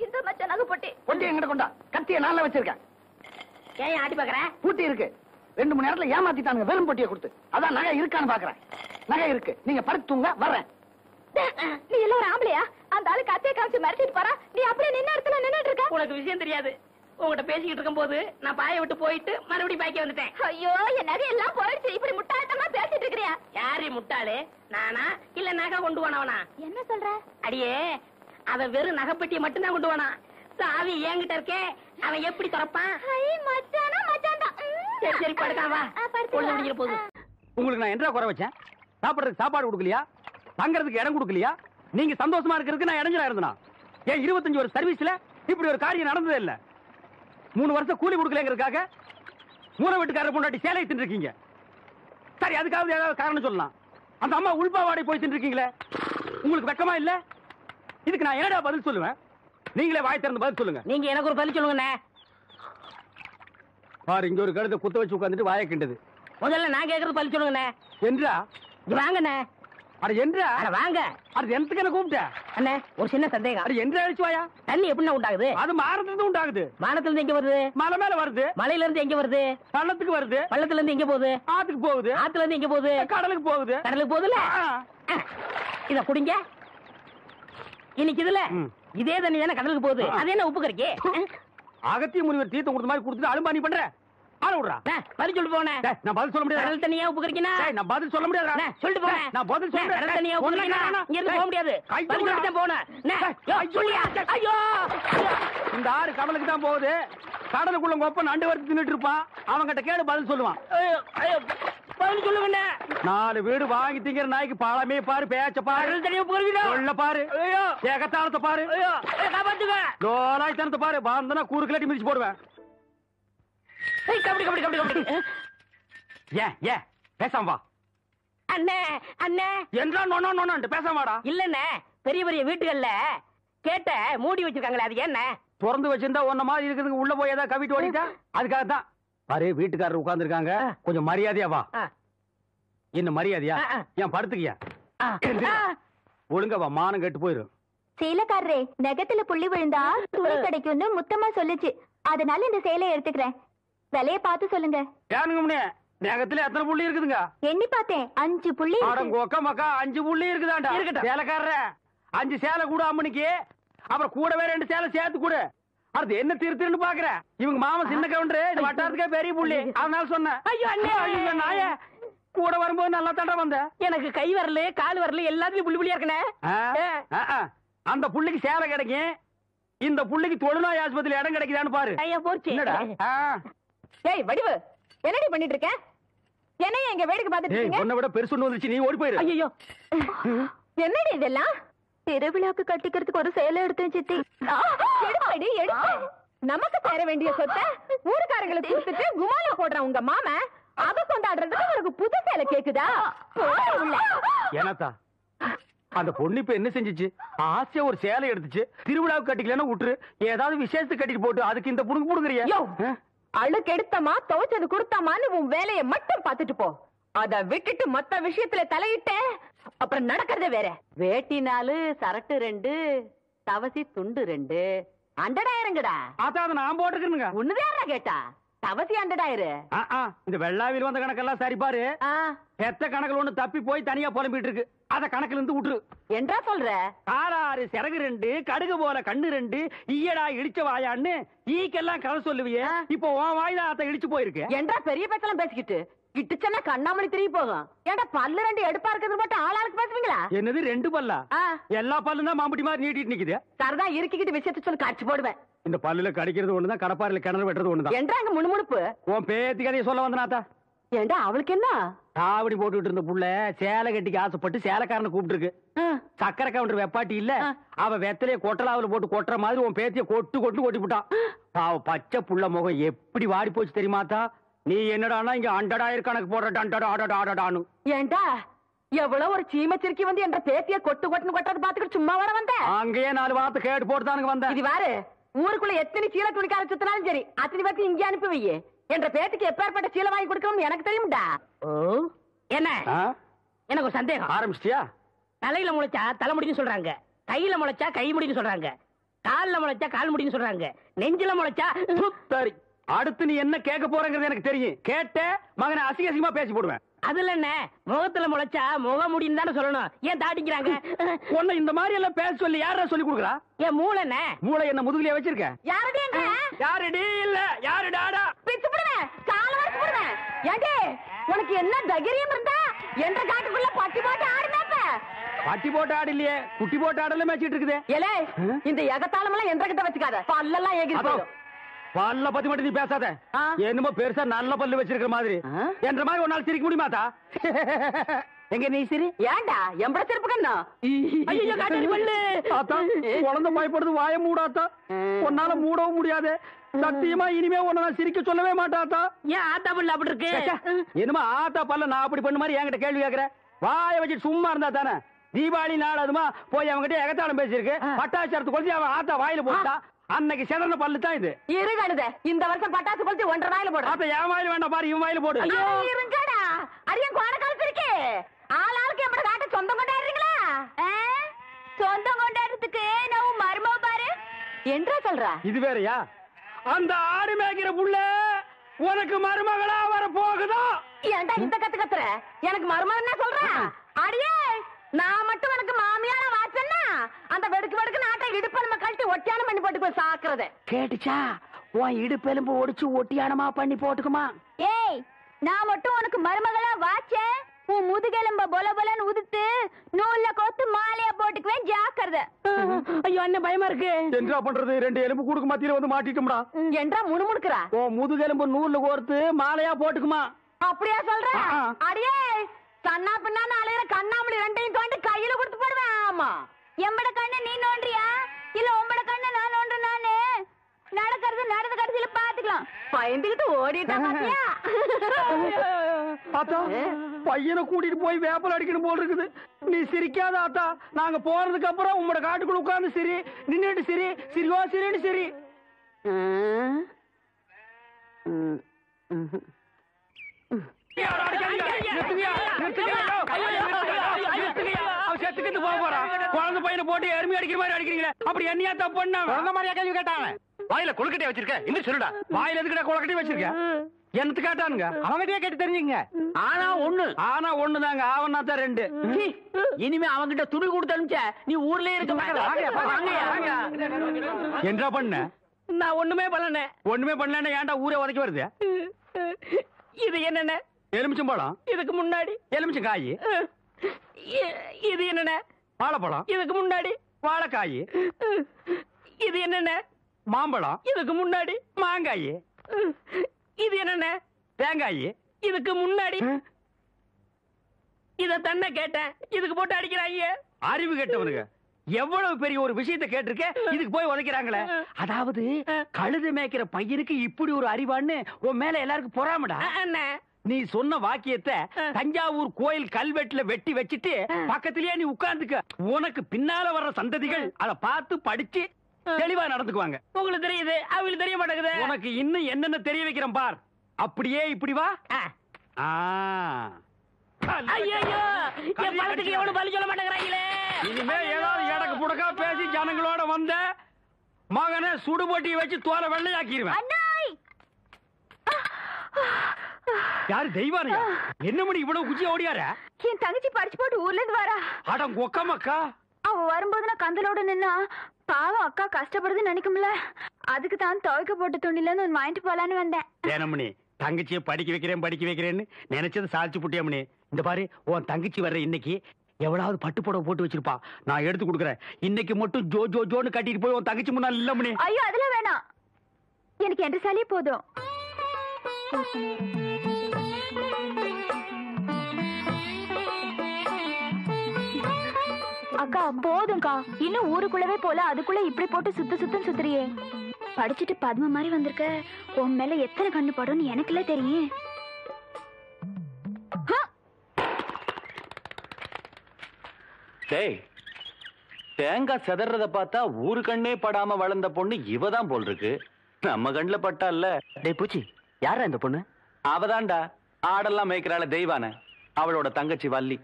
இந்த மச்சான் நகை போட்டி பொட்டி எங்கிட்ட கொண்டா. கத்திய நாள்ல வச்சிருக்கேன். ஏன் ஆட்டி பாக்குற? பூட்டி இருக்கு. 2 மணி நேரத்துல ஏமாத்திட்டானுங்க வெறும் பொட்டியை கொடுத்து. அதான் நகை இருக்கான்னு பாக்குறேன். நகை இருக்கு. நீங்க படுத்துங்க, வர்றேன். நீ எல்லாம் ஒரு ஆம்பளையா? அந்த ஆளு கத்திய காமிச்சு மிரட்டிட்டு போறா. நீ அப்படியே நின்ன இடத்துல நின்னுட்டு இருக்க. உனக்கு விஷயம் தெரியாது. உங்ககிட்ட பேசிக்கிட்டு இருக்கும் போது நான் பாய விட்டு போயிட்டு மறுபடியும் பாய்க்க வந்துட்டேன். ஐயோ, என் நகை எல்லாம் போயிடுச்சு. இப்படி முட்டாள்தனமா பேசிட்டு இருக்கிறியா? யாரு முட்டாளு? நானா இல்ல நகை கொண்டு போனவனா? என்ன சொல்ற? அடியே, அவன் வெறும் நகைப்பட்டியை மட்டும்தான் கொண்டு போனான். சாவி என்கிட்ட இருக்கே, அவன் எப்படி திறப்பான்? மச்சானா மச்சான் தான். சரி சரி, படுக்கான் வா. பொழுது முடிக்கிற போது. உங்களுக்கு நான் என்ன குறை வச்சேன்? சாப்பிடுறதுக்கு சாப்பாடு கொடுக்கலையா? தங்கறதுக்கு இடம் கொடுக்கலையா? நீங்க சந்தோஷமா இருக்கிறதுக்கு நான் இடைஞ்சலா இருந்தனா? ஏன் 25 வருஷம் சர்வீஸ்ல இப்படி ஒரு காரியம் நடந்ததே இல்ல. 3 வருஷம் கூலி கொடுக்கலங்கிறதுக்காக மூண வீட்டுக்காரர் பொண்டாட்டி சேலை தின்னுருக்கீங்க. சரி, அதுக்காவது ஏதாவது காரணம் சொல்லலாம். அந்த அம்மா உள்பாவாடை போய் தின்னுருக்கீங்களே, உங்களுக்கு வெக்கமா இல்ல? இதுக்கு நான் என்னடா பதில் சொல்லுவேன்? நீங்களே வாய் திறந்து பதில் சொல்லுங்க. நீங்க எனக்கு ஒரு பதில் சொல்லுங்கண்ணே. பாரு, இங்க ஒரு கழுதை குத்த வச்சு உட்காந்துட்டு வாயை கிண்டது. முதல்ல நான் கேக்குறது பதில் சொல்லுங்கண்ணே. என்றா? வாங்கண்ணே. அட என்றா? அட வாங்க. அது எந்தக்கு என்ன கூப்பிட்ட? அண்ணே ஒரு சின்ன சந்தேகம். அது என்றா அழிச்சு வாயா? தண்ணி எப்படின்னா உண்டாகுது? அது மானத்துல இருந்து உண்டாகுது. வானத்துல இருந்து எங்க வருது? மலை மேல வருது. மலையில இருந்து எங்க வருது? பள்ளத்துக்கு வருது. பள்ளத்துல இருந்து எங்க போகுது? ஆத்துக்கு போகுது. ஆத்துல இருந்து எங்க போகுது? கடலுக்கு போகுது. கடலுக்கு போகுதுல. இத குடிங்க. இன்னைக்கு இதுல இதே தண்ணி தானே கடலுக்கு போகுது. அது என்ன உப்பு கறிக்கு? அகத்திய முனிவர் தீர்த்தம் கொடுத்த மாதிரி கொடுத்துட்டு அலும்பானி பண்ற. ஆள விடுறா. பதில் சொல்லிட்டு போனேன். நான் பதில் சொல்ல முடியாது. கடல் தண்ணியா உப்பு கறிக்கினா? நான் பதில் சொல்ல முடியாது. சொல்லிட்டு போனேன். நான் பதில் சொல்றேன். கடல் தண்ணியா உப்பு கறிக்கினா? இங்க இருந்து போக முடியாது. பதில் சொல்லிட்டு போனேன். சொல்லியா? ஐயோ, இந்த ஆறு கடலுக்கு தான் போகுது. கடலுக்குள்ள கொப்ப நண்டு வறுத்து தின்னுட்டு இருப்பான். அவங்கிட்ட கேடு பதில் சொல்லுவான். பதில் சொல்லுங்க. 4 வீடு வாங்கி திங்கிற நாய்க்கு பழமே பாரு, பேச்ச பாரு, கடல் தண்ணியா உப்பு கறிக்கினா? சொல்ல பாரு, ஏகத்தாளத்தை பாரு, காப்பாத்துங்க. லோலாய் தனத்தை பாரு. பாந்தனா கூறுக்கலாட்டி மிதிச்சு போடுவேன். கபடி கபடி கபடி கபடி. ஏன் பேசாம வா. அண்ணே அண்ணே என்றா நோனோ நோனோன்ட்டு பேசாம வாடா. இல்லண்ணே, பெரிய பெரிய வீட்டுகள்ல கேட்ட மூடி வச்சிருக்காங்களே, அது என்ன? திறந்து வச்சிருந்தா ஒன்ன மாதிரி இருக்குதுங்க. உள்ள போய் ஏதாவது கவிட்டு ஓடிட்டா அதுக்காக தான். பாரு, வீட்டுக்காரர் உட்கார்ந்து இருக்காங்க. கொஞ்சம் மரியாதையா வா. என்ன மரியாதையா? ஏன் படுத்துக்கியா? ஒழுங்கா வா, மானம் கெட்டு போயிரும். சேலைக்காரரே, நெகத்துல புள்ளி விழுந்தா துணி கிடைக்கும்னு முத்தமா சொல்லுச்சு. அதனால இந்த சேலையை எடுத்துக்கிறேன். விலைய பார்த்து சொல்லுங்க. ஏனுங்க முன்னே, நகத்துல எத்தனை புள்ளி இருக்குதுங்க? எண்ணி பார்த்தேன், 5 புள்ளி. கொக்க மக்கா 5 புள்ளி இருக்குதாண்டா. சேலைக்காரர 5 சேலை கூட அம்மனிக்கு. அப்புறம் கூடவே 2 சேலை சேர்த்து கூட. அது என்ன திருத்திருன்னு பாக்குற? இவங்க மாமா சின்ன கவுண்டரு, இந்த வட்டாரத்துக்கே பெரிய புள்ளி. அதனால சொன்னேன். ஐயோ அண்ணே, ஐயோ நாய, கூட வரும்போது நல்லா தண்டா வந்த. எனக்கு கை வரல, கால் வரல, எல்லாத்துலயும் புள்ளி புள்ளியா இருக்கனே. அந்த புள்ளிக்கு சேலை கிடைக்கும். இந்த புள்ளிக்கு தொழுநோய் ஆஸ்பத்திரியில இடம் கிடைக்குதான்னு பாரு. ஐயா போச்சு. என்னடா? ஏய் வடிவு, என்னடி பண்ணிட்டு இருக்க? என்னைய எங்க வேடிக்கை பார்த்துட்டு இருக்கீங்க? உன்னை விட பெருசு வந்துருச்சு, நீ ஓடி போயிரு. ஐயோ, என்னடி இதெல்லாம்? திருவிழாக்கு கட்டிக்கிறதுக்கு ஒரு சேலை எடுத்தேன் சித்தி. எடுப்படி எடுத்து நமக்கு சேர வேண்டிய சொத்தை ஊருக்காரங்களுக்கு கொடுத்துட்டு குமால போடுறான் உங்க மாமா. அத கொண்டாடுறதுக்கு உனக்கு புது சேலை கேக்குதா? என்னத்தா அந்த பொண்ணு இப்ப என்ன செஞ்சிச்சு? ஆசையா ஒரு சேலை எடுத்துச்சு. திருவிழாவுக்கு கட்டிக்கலன்னா விட்டுரு, ஏதாவது விசேஷத்துக்கு கட்டிட்டு போட்டு அதுக்கு இந்த புடுங்க புடுங்குறியா? அழுக்கு எடுத்தமா துவைச்சது கொடுத்தாமான்னு உன் வேலையை மட்டும் பாத்துட்டு போ. அத விட்டுட்டு மத்த விஷயத்துல தலையிட்ட அப்புறம் நடக்கிறதே வேற. வேட்டி 4, சரட்டு 2, தவசி துண்டு 2, அண்டடாயிரங்கடா. அதான் அதை நான் போட்டுக்கிறேனுங்க. ஒண்ணுதாரா கேட்டா? தவசி அண்டடாயிரு. இந்த வெள்ளாவில் வந்த கணக்கெல்லாம் சரி பாரு. எத்த கணக்குல ஒண்ணு தப்பி போய் தனியா புலம்பிட்டு இருக்கு. அத கணக்குல இருந்து விட்டுரு. என்றா சொல்ற? காராறு சிறகு 2, கடுகு போல கண்ணு 2, ஈயடா இடிச்ச வாயான்னு ஈக்கெல்லாம் கதை சொல்லுவியே. இப்போ உன் வாய்தான் அத இடிச்சு போயிருக்கு. என்றா பெரிய பேச்செல்லாம் பேசிக்கிட்டு கிட்டுச்சன்னா கண்ணாமணி திரும்பி போகும். ஏன்டா பல்லு 2 எடுப்பா இருக்கிறது மட்டும் ஆளாளுக்கு பேசுவீங்களா? என்னது 2 பல்லா? எல்லா பல்லும் தான் மாம்பட்டி மாதிரி நீட்டிட்டு நிக்குது. சரதா இருக்கிட்டு விஷயத்தை சொல்லி காட்சி போடுவேன். இந்த பல்லுல கடிக்கிறது ஒண்ணுதான், கடப்பாறையில கிணறு வெட்டுறது ஒண்ணுதான். என்றாங்க முணுமுணுப்பு. உன் பேத்தி கதையை சொல்ல வந்தனாத்தா. ஏண்டா அவளுக்கு என்ன? தாவடி போட்டுட்டு இருந்த புள்ள சேலை கட்டிக்கு ஆசைப்பட்டு சேலைக்காரனை கூப்பிட்டு இருக்கு. சக்கரை கவுண்டர் வெப்பாட்டி இல்ல, அவ வெத்தலைய கொட்டலாவில போட்டு கொட்டுற மாதிரி உன் பேத்திய கொட்டு கொட்டு கொட்டி விட்டான். அவ பச்சை புள்ள முகம் எப்படி வாடி போச்சு தெரியுமாத்தா? நீ என்னடானா இங்க அண்டடாயிரம் கணக்கு போடுறான்னு. ஏண்டா எவ்வளவு ஒரு சீமச்சிருக்கி வந்து என்ற பேத்திய கொட்டு கொட்டுன்னு கொட்டது பாத்துக்கிட்டு சும்மா வர வந்த? அங்கேயே 4 வார்த்தை கேட்டு போட்டுதானுங்க வந்த. இது வாரு, ஊருக்குள்ள எத்தனை சீலை துணிக்கார சுத்தினாலும் சரி, அத்தனை பேர்த்து இங்கே அனுப்பி வையே. என்ற பேத்துக்கு எப்பேற்பட்ட சீலை வாங்கி கொடுக்கணும் எனக்கு தெரியும்டா. என்ன எனக்கு ஒரு சந்தேகம். ஆரம்பிச்சிட்டியா? தலையில முளைச்சா தலைமுடின்னு சொல்றாங்க, கையில முளைச்சா கை முடின்னு சொல்றாங்க, கால்ல முளைச்சா கால் முடின்னு சொல்றாங்க, நெஞ்சில முளைச்சா சரி. அடுத்து நீ என்ன கேட்க போறங்கிறது எனக்கு தெரியும். கேட்ட மகனை அசிங்க அசிங்கமா பேசி போடுவேன். அதுல என்ன, முகத்துல முளைச்சா முக முடின்னு தானே சொல்லணும். ஏன் தாட்டிக்கிறாங்க? உன்னை இந்த மாதிரி எல்லாம் பேச சொல்லி யாரா சொல்லி கொடுக்குறா? என் மூளை என்ன? மூளை என்ன முதுகுலயே வச்சிருக்க? யாரடி யாருடி இல்ல யாரு டாடா பிச்சு போடுவேன், கால வரைக்கும் போடுவேன். ஏண்டே உனக்கு என்ன தைரியம் இருந்தா என்ற காட்டுக்குள்ள பட்டி போட்டு ஆடுனாப்ப? பட்டி போட்டு ஆடு இல்லையே, குட்டி போட்டு ஆடல மேய்ச்சிட்டு இருக்குது. ஏலே இந்த எகத்தாளம் எல்லாம் என்ற கிட்ட வச்சுக்காத, பல்லெல்லாம் ஏகி போயிடும். பல்ல பத்தி மட்டும் நீ பேசாத. என்னமோ பெருசா நல்ல பல்லு வச்சிருக்கிற மாதிரி. என்ற மாதிரி ஒரு நாள் சிரிக்க முடியுமாத்தா? எங்க நீ சிரி. ஏண்டா எம்பட சிரிப்பு கண்ணா? ஐயோ காட்டடி பல்லு. ஆத்தா குழந்தை பயப்படுது, வாய மூடாத்தா. உன்னால மூடவும் முடியாது. சத்தியமா இனிமே உன்னை நான் சிரிக்க சொல்லவே மாட்டாத்தா. ஏன் ஆத்தா பல்லு அப்படி இருக்கு? என்னமா ஆத்தா பல்ல நான் அப்படி பண்ண மாதிரி என்கிட்ட கேள்வி கேக்குற? வாய வச்சு சும்மா இருந்தா தானே. தீபாவளி நாள் அதுமா போய் அவங்ககிட்ட எகத்தாளம் பேசியிருக்கு. பட்டாசு எடுத்து கொளுத்தி அவன் ஆத்தா வாயில போட்டா. அன்னைக்கு செதறன பல்லு தான் இது. இருங்கடுத இந்த வருஷம் பட்டாசு கொளுத்தி 1.5 வாயில போடு. ஆத்தா என் வாயில வேண்டாம் பாரு, இவன் வாயில போடு. இருங்கடா அரியன் கோண கழுத்திருக்கு. ஆளாளுக்கு எப்படி காட்ட சொந்தம் கொண்டாடுறீங்களா? சொந்தம் கொண்டாடுறதுக்கு நான் மருமவ பாரு என்றா சொல்றா? இது வேறயா? அந்த ஆடு மேய்க்கிற புள்ள உனக்கு மருமகளா வர போகுதா? ஏன்டா இந்த கத்து கத்துற? எனக்கு மருமகன் என்ன சொல்ற? அடியே நான் மட்டும் எனக்கு மாமியார வாச்சன்னா அந்த வெடுக்கு வெடுக்கு நாட்டை இடுப்ப நம்ம கழட்டி ஒட்டியானம் பண்ணி போட்டு போய் சாக்குறத கேட்டுச்சா? உன் இடுப்பெலும்பு ஒடிச்சு ஒட்டியானமா பண்ணி போட்டுக்குமா? ஏய் நான் மட்டும் உனக்கு மருமகளா வாச்சேன் உன் முதுகெலும்ப பொல பொலன்னு உதுத்து நூல்ல கோத்து மாலையா போட்டுக்குவேன், ஜாக்கிரதை. ஐயோ என்ன பயமா இருக்கு. என்ன பண்றது? 2 எலும்பு கூடுக்கு மத்தியில வந்து மாட்டிட்டோம்டா. என்றா முணுமுணுக்குறா? ஓ முதுகெலும்பு நூல்ல கோர்த்து மாலையா போட்டுக்குமா? அப்படியா சொல்ற? அடியே கண்ணா பின்னான்னு அலையிற கண்ணாமணி 2ஐயும் தோண்டி கையில கொடுத்து போடுவேன். ஆமா எம்பட கண்ணு நீ நோண்டியா இல்ல உம்பட கண்ணு நான் நோண்டு? நானு நடக்கிறது நடந்த கடைசியில பாத்துக்கலாம். பயந்துகிட்டு ஓடிட்டா பாத்தியா? ஆத்தா பையனை கூட்டிட்டு போய் வேப்பல் அடிக்கணும் போல் இருக்குது. நீ சிரிக்காத ஆத்தா. நாங்க போறதுக்கு அப்புறம் உங்களோட காட்டுக்குள்ள உட்கார்ந்து சிரி, நின்னுட்டு சிரி, சிரிவா சிரின்னு சிரி. செத்துக்கிட்டு போக போறான். குழந்தை பையனை போட்டு எருமை அடிக்கிற மாதிரி அடிக்கிறீங்களே, அப்படி என்னையா தப்பு பண்ண? குழந்தை மாதிரியா கேள்வி கேட்டாங்க. வாயில கொழுக்கட்டையா வச்சிருக்க? இன்னும் சொல்லுடா. வாயில எதுக்கிட்ட குளக்கட்டி வச்சிருக்க? எனக்கு கேட்டானுங்க. அவங்கிட்டே கேட்டு தெரிஞ்சுங்க. ஆனா ஒண்ணுதாங்க, ஆவனா தான் 2. இனிமே அவங்கிட்ட துணி கொடுத்து அனுப்பிச்ச நீ ஊர்லயே இருக்க என்ன பண்ண? நான் ஒண்ணுமே பண்ணல. ஒண்ணுமே பண்ணல. ஏன்டா ஊரே உதைக்க வருது? இது என்னென்ன? எலுமிச்சம்பழம். இதுக்கு முன்னாடி எலுமிச்சங்காய். இது என்னென்ன? வாழைப்பழம். இதுக்கு முன்னாடி வாழைக்காய். இது என்னென்ன? மாம்பழம். இதுக்கு முன்னாடி மாங்காய். இது என்னென்ன? தேங்காய். இதுக்கு முன்னாடி இத தன்ன கேட்டேன். இதுக்கு போட்டு அடிக்கிறாங்க. அறிவு கேட்டவனுங்க எவ்வளவு பெரிய ஒரு விஷயத்தை கேட்டிருக்க, இதுக்கு போய் உதைக்கிறாங்களே. அதாவது கழுது மேய்க்கிற பையனுக்கு இப்படி ஒரு அறிவான்னு உன் மேல எல்லாருக்கும் பொறாமடா. நீ சொன்ன வாக்கியத்தை தஞ்சாவூர் கோயில் கல்வெட்டுல வெட்டி வச்சிட்டு பக்கத்திலேயே நீ உட்கார்ந்துக்க. உனக்கு பின்னால வர்ற சந்ததிகள் அதை பார்த்து படிச்சு தெளிவா நடந்துக்குவாங்க. உங்களுக்கு தெரியுது, அவங்களுக்கு தெரிய மாட்டேங்குது. உனக்கு இன்னும் என்னென்ன தெரிய வைக்கிறேன் பார். அப்படியே இப்படி வா. ஐயோ என் பணத்துக்கு எவ்வளவு பலி சொல்ல மாட்டேங்கிறாங்களே. இனிமே ஏதாவது எடக்கு புடக்கா பேசி ஜனங்களோட வந்த மகனை சுடுபொட்டி வச்சு தோலை வெள்ளையாக்கிடுவேன். யாரு தெய்வானையா? என்ன மணி இவ்வளவு குச்சி ஓடியார? என் தங்கச்சி படிச்சு போட்டு ஊர்ல இருந்து வரா. அடம் கொக்கமக்கா. அவ வரும்போது நான் கந்தலோட நின்னா பாவம் அக்கா கஷ்டப்படுதுன்னு நினைக்கும்ல, அதுக்கு தான் துவைக்க போட்டு துணில இருந்து வாங்கிட்டு போலான்னு வந்தேன். ஏனமணி தங்கச்சியை படிக்க வைக்கிறேன்னு நினைச்சது சாதிச்சு புட்டியமணி. இந்த பாரு உன் தங்கச்சி வர்ற இன்னைக்கு எவ்வளவு பட்டு புடவை போட்டு வச்சிருப்பா. நான் எடுத்து கொடுக்குறேன். இன்னைக்கு மட்டும் ஜோ ஜோ ஜோன்னு கட்டிட்டு போய் உன் தங்கச்சி முன்னாள் இல்ல மணி. ஐயோ அதெல்லாம் வேணாம், எனக்கு என்ற சாலியே போதும். அக்கா போதும்க்கா, இன்னும் ஊருக்குள்ளவே போல அதுக்குள்ள இப்படி போட்டு சுத்தம் சுத்துறியே. படிச்சுட்டு பத்ம மாதிரி வந்திருக்க, உன் மேல எத்தனை கண்ணு படும்னு எனக்குல தெரியும். தேங்காய் செதறத பார்த்தா ஊரு கண்ணே படாம வளர்ந்த பொண்ணு இவதான் போல் இருக்கு. நம்ம கண்ணுல பட்டா இல்ல. டேய் பூச்சி, யாரா இந்த பொண்ணு? அவதான்டா ஆடெல்லாம் மேய்க்கிறாள தெய்வான, அவளோட தங்கச்சி வள்ளி.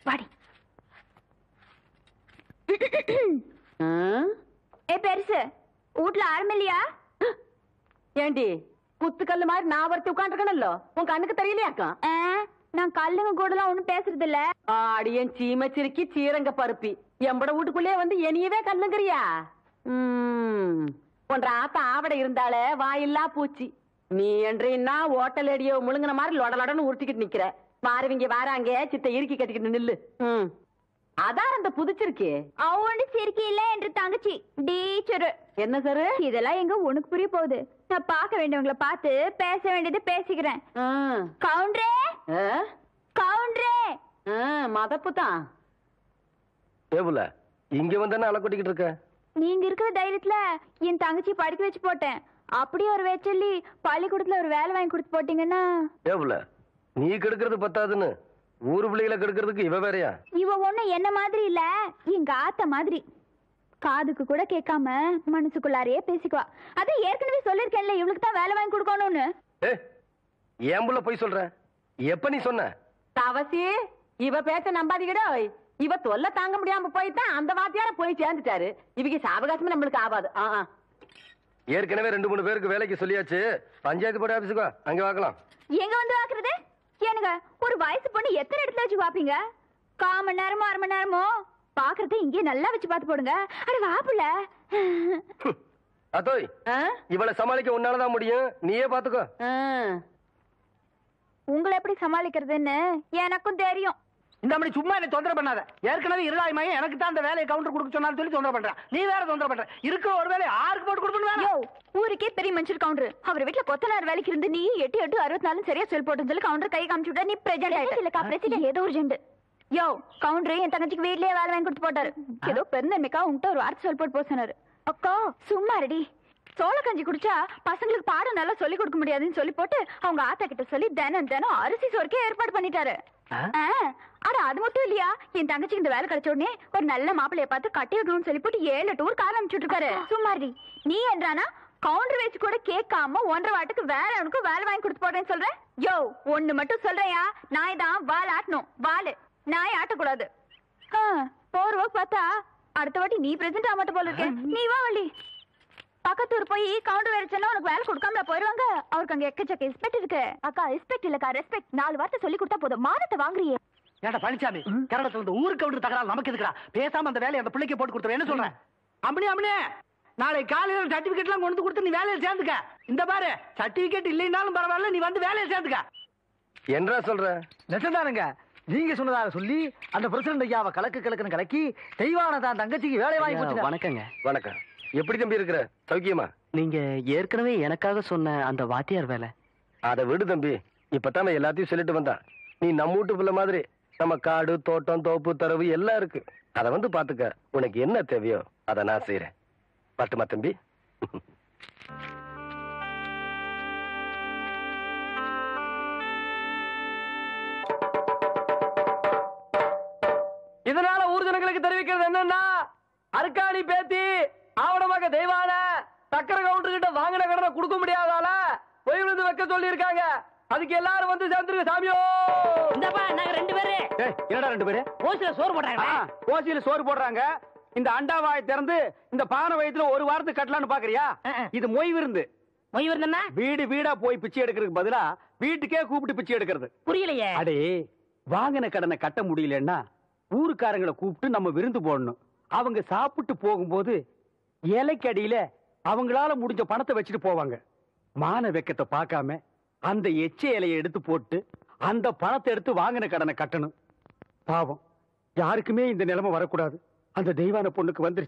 வாடி. ஏ பெருசு, வீட்டுல ஆரம்பில்லையா? ஏண்டி குத்துக்கல்லு மாதிரி நான் ஒருத்தி உட்காந்துருக்கணும்ல, உன் கண்ணுக்கு தெரியலையாக்கா? நான் கல்லுங்க கூட எல்லாம் ஒண்ணும் பேசுறது இல்ல. அடியன் சீமச்சிருக்கி சீரங்க பருப்பி எம்பட வீட்டுக்குள்ளே வந்து என்னையவே கல்லுங்கிறியா? ஒன்ற ஆத்த ஆவடை இருந்தாலே வாயில்லா பூச்சி. நீ என்றா ஓட்டல் அடியோ முழுங்கின மாதிரி லொடலொடன்னு உருட்டிக்கிட்டு நிக்கிற. மாறுவீங்க வாராங்க சித்த இறுக்கி கட்டிக்கிட்டு நில்லு. அதான் அந்த புதுச்சிருக்கே அவனு சிரிக்கி இல்ல என்று தங்கச்சி டீச்சரு. என்ன சார் இதெல்லாம் எங்க உனக்கு புரிய போகுது? நான் பார்க்க வேண்டியவங்களை பார்த்து பேச வேண்டியது பேசிக்கிறேன். கவுண்டரே கவுண்டரே. மதப்பு தான். ஏவுல இங்க வந்தானே அலை கொட்டிக்கிட்டு இருக்க. நீங்க இருக்கிற தைரியத்துல என் தங்கச்சி படிக்க வச்சு போட்டேன். அப்படியே ஒரு வேச்சொல்லி பள்ளிக்கூடத்துல ஒரு வேலை வாங்கி கொடுத்து போட்டீங்கன்னா. ஏவுல நீ கெடுக்கிறது பத்தாதுன்னு ஊரு பிள்ளைகளை கெடுக்கிறதுக்கு இவ வேறையா? இவ ஒண்ணு என்ன மாதிரி இல்ல, எங்க ஆத்த மாதிரி. காதுக்கு கூட கேட்காம மனசுக்குள்ளாரையே பேசிக்குவா. அது ஏற்கனவே சொல்லிருக்கேன்ல, இவளுக்கு தான் வேலை வாங்கி கொடுக்கணும்னு. ஏன் புள்ள போய் சொல்ற? எப்ப நீ சொன்ன? தவசி, இவ பேச்ச நம்பாதீங்கடா. இவ தொல்லை தாங்க முடியாம போயிட்டான், அந்த வாத்தியார போய் சேர்ந்துட்டாரு. இவங்க சாவகாசமே நம்மளுக்கு ஆகாது. ஏற்கனவே 2-3 பேருக்கு வேலைக்கு சொல்லியாச்சு. பஞ்சாயத்து போர்டு ஆபீஸுக்கு அங்க வாக்கலாம். எங்க வந்து வாக்குறது? ஏனுங்க, ஒரு வயசு பொண்ணு எத்தனை இடத்துல வச்சு பாப்பீங்க? 1/4 மணி நேரமோ 1/2 மணி நேரமோ பாக்குறது இங்கே நல்லா வச்சு பாத்து போடுங்க. அட வாப்புல அத்தோய், இவளை சமாளிக்க உன்னாலதான் முடியும், நீயே பாத்துக்கோ. உங்களை எப்படி சமாளிக்கிறதுன்னு எனக்கும் தெரியும். இந்த மாதிரி சும்மா என்ன தொந்தரவு பண்ணாத. ஏற்கனவே இருளாய்மையும் எனக்கு தான் அந்த வேலையை கவுண்டர் கொடுக்க சொன்னாலும் சொல்லி தொந்தரவு பண்றேன். நீ வேற தொந்தரவு பண்ற. இருக்கிற ஒரு வேலையை ஆருக்கு போட்டு கொடுக்கணும்? ஊருக்கே பெரிய மனுஷர் கவுண்டர். அவர் வீட்டுல கொத்தனார் வேலைக்கு இருந்து நீ 8-8-64 சரியா சொல் போட்டு சொல்லி கவுண்டர் கை காமிச்சு விட்டா. நீ பிரசிடென்ட் இல்லக்கா, பிரசிடென்ட் ஏதோ ஒரு ஜெண்டு. யோ, கவுண்டர் என் தங்கச்சிக்கு வீட்லயே வேலை வாங்கி கொடுத்து போட்டாரு. ஏதோ பெருந்தன்மைக்கா உங்ககிட்ட ஒரு வார்த்தை சொல் போட்டு சொன்னாரு. அக்கா சும்மா ரெடி. சோள கஞ்சி குடிச்சா பசங்களுக்கு பாடம் நல்லா சொல்லி கொடுக்க முடியாதுன்னு சொல்லி போட்டு அவங்க ஆத்தா கிட்ட சொல்லி தினம் அரிசி சோறுக்கே ஏற்பாடு பண்ணிட்டாரு. அட அது மட்டும் இல்லையா, என் தங்கச்சிக்கு இந்த வேலை கிடைச்ச உடனே ஒரு நல்ல மாப்பிளைய பார்த்து கட்டி வைக்கணும்னு சொல்லி போட்டு 7 டூர் கால அனுப்பிச்சுட்டு இருக்காரு. சும்மாடி நீ என்றானா கவுண்டர் வச்சு கூட கேட்காம 1.5 வாட்டுக்கு வேற அவனுக்கு வேலை வாங்கி கொடுத்து போடுறேன்னு சொல்றேன். யோ, ஒண்ணு மட்டும் சொல்றேயா, நாய் தான் வால் ஆட்டணும். வாலு நாய் ஆட்டக்கூடாது. போறவ பார்த்தா அடுத்த வாட்டி நீ பிரசன்ட் ஆக மாட்ட போல இருக்கேன். நீ வா வள்ளி. பக்கத்தூர் போய் கவுண்டர் வேலைச்சா உனக்கு வேலை கொடுக்காம போயிருவாங்க. அவருக்கு அங்க எக்கச்சக்க ரெஸ்பெக்ட் இருக்கு. அக்கா ரெஸ்பெக்ட் இல்லக்கா, ரெஸ்பெக்ட். 4 வார்த்தை சொல்லி கொடுத்தா போதும், மானத்தை வாங்குறியே. ஏடா பழனிசாமி, கரடத்துல இருந்து ஊருக்கு கவுண்டர் தகராறு நமக்கு எதுக்குடா? பேசாம அந்த வேலையை அந்த பிள்ளைக்கு போட்டு கொடுத்துரு. என்ன சொல்றேன்? அம்மனே நாளை காலையில சர்டிபிகேட் எல்லாம் கொண்டு கொடுத்து நீ வேலையில சேர்ந்துக்க. இந்த பாரு, சர்டிபிகேட் இல்லைன்னாலும் பரவாயில்ல, நீ வந்து வேலையில சேர்ந்துக்க. என்றா சொல்ற? நெசந்தானுங்க, நீங்க சொன்னதாக சொல்லி அந்த பிரசிடண்ட் ஐயாவை கலக்குன்னு கலக்கி தெய்வான தான் தங்கச்சிக்கு வேலை வாங்கி போச்சு. வணக்கங்க. வணக்கம். எப்படி தம்பி இருக்கிற? சௌக்கியமா? நீங்க ஏற்கனவே எனக்காக சொன்ன அந்த வாத்தியார் வேலை. அதை விடு தம்பி, இப்பதான் எல்லாத்தையும் சொல்லிட்டு வந்தான். நீ நம்ம வீட்டு பிள்ளை மாதிரி நம்ம காடு தோட்டம் தோப்பு தரவு எல்லாம் இருக்கு. அதை வந்து பாத்துக்க. உனக்கு என்ன தேவையோ அதை நான் செய்யறேன். பட்டுமா தம்பி? இதனால ஊர் ஜனங்களுக்கு தெரிவிக்கிறது என்னன்னா, அருக்காணி பேத்தி ஆவணமாக தெய்வான சக்கர கவுண்டர் கிட்ட வாங்கின கடனை கொடுக்க முடியாதால போய் விழுந்து வைக்க சொல்லி இருக்காங்க. அதுக்கு எல்லாரும் வந்து சேர்ந்துருங்க சாமியோ. இந்தப்பா நாங்க 2 பேரு. என்னடா 2 பேரு? ஓசில சோறு போடுறாங்க. ஓசியில சோறு போடுறாங்க. இந்த அண்டாவாயை திறந்து இந்த பானை வயித்துல ஒரு வாரத்துக்கு கட்டலான்னு பாக்குறியா? இது மொய் விருந்து. மொய் விருந்துன்னா வீடு வீடா போய் பிச்சை எடுக்கிறதுக்கு பதிலா வீட்டுக்கே கூப்பிட்டு பிச்சை எடுக்கிறது. புரியலையே. அடே, வாங்கின கடனை கட்ட முடியலன்னா ஊருக்காரங்களை கூப்பிட்டு நம்ம விருந்து போடணும். அவங்க சாப்பிட்டு போகும்போது இலைக்கடியில அவங்களால முடிஞ்ச பணத்தை வச்சுட்டு போவாங்க. மான வெக்கத்தை பார்க்காம அந்த எச்ச இலையை எடுத்து போட்டு அந்த பணத்தை எடுத்து வாங்கின கடனை கட்டணும். பாவம், யாருக்குமே இந்த நிலைமை வரக்கூடாது. அந்த தெய்வான பொண்ணுக்கு வந்து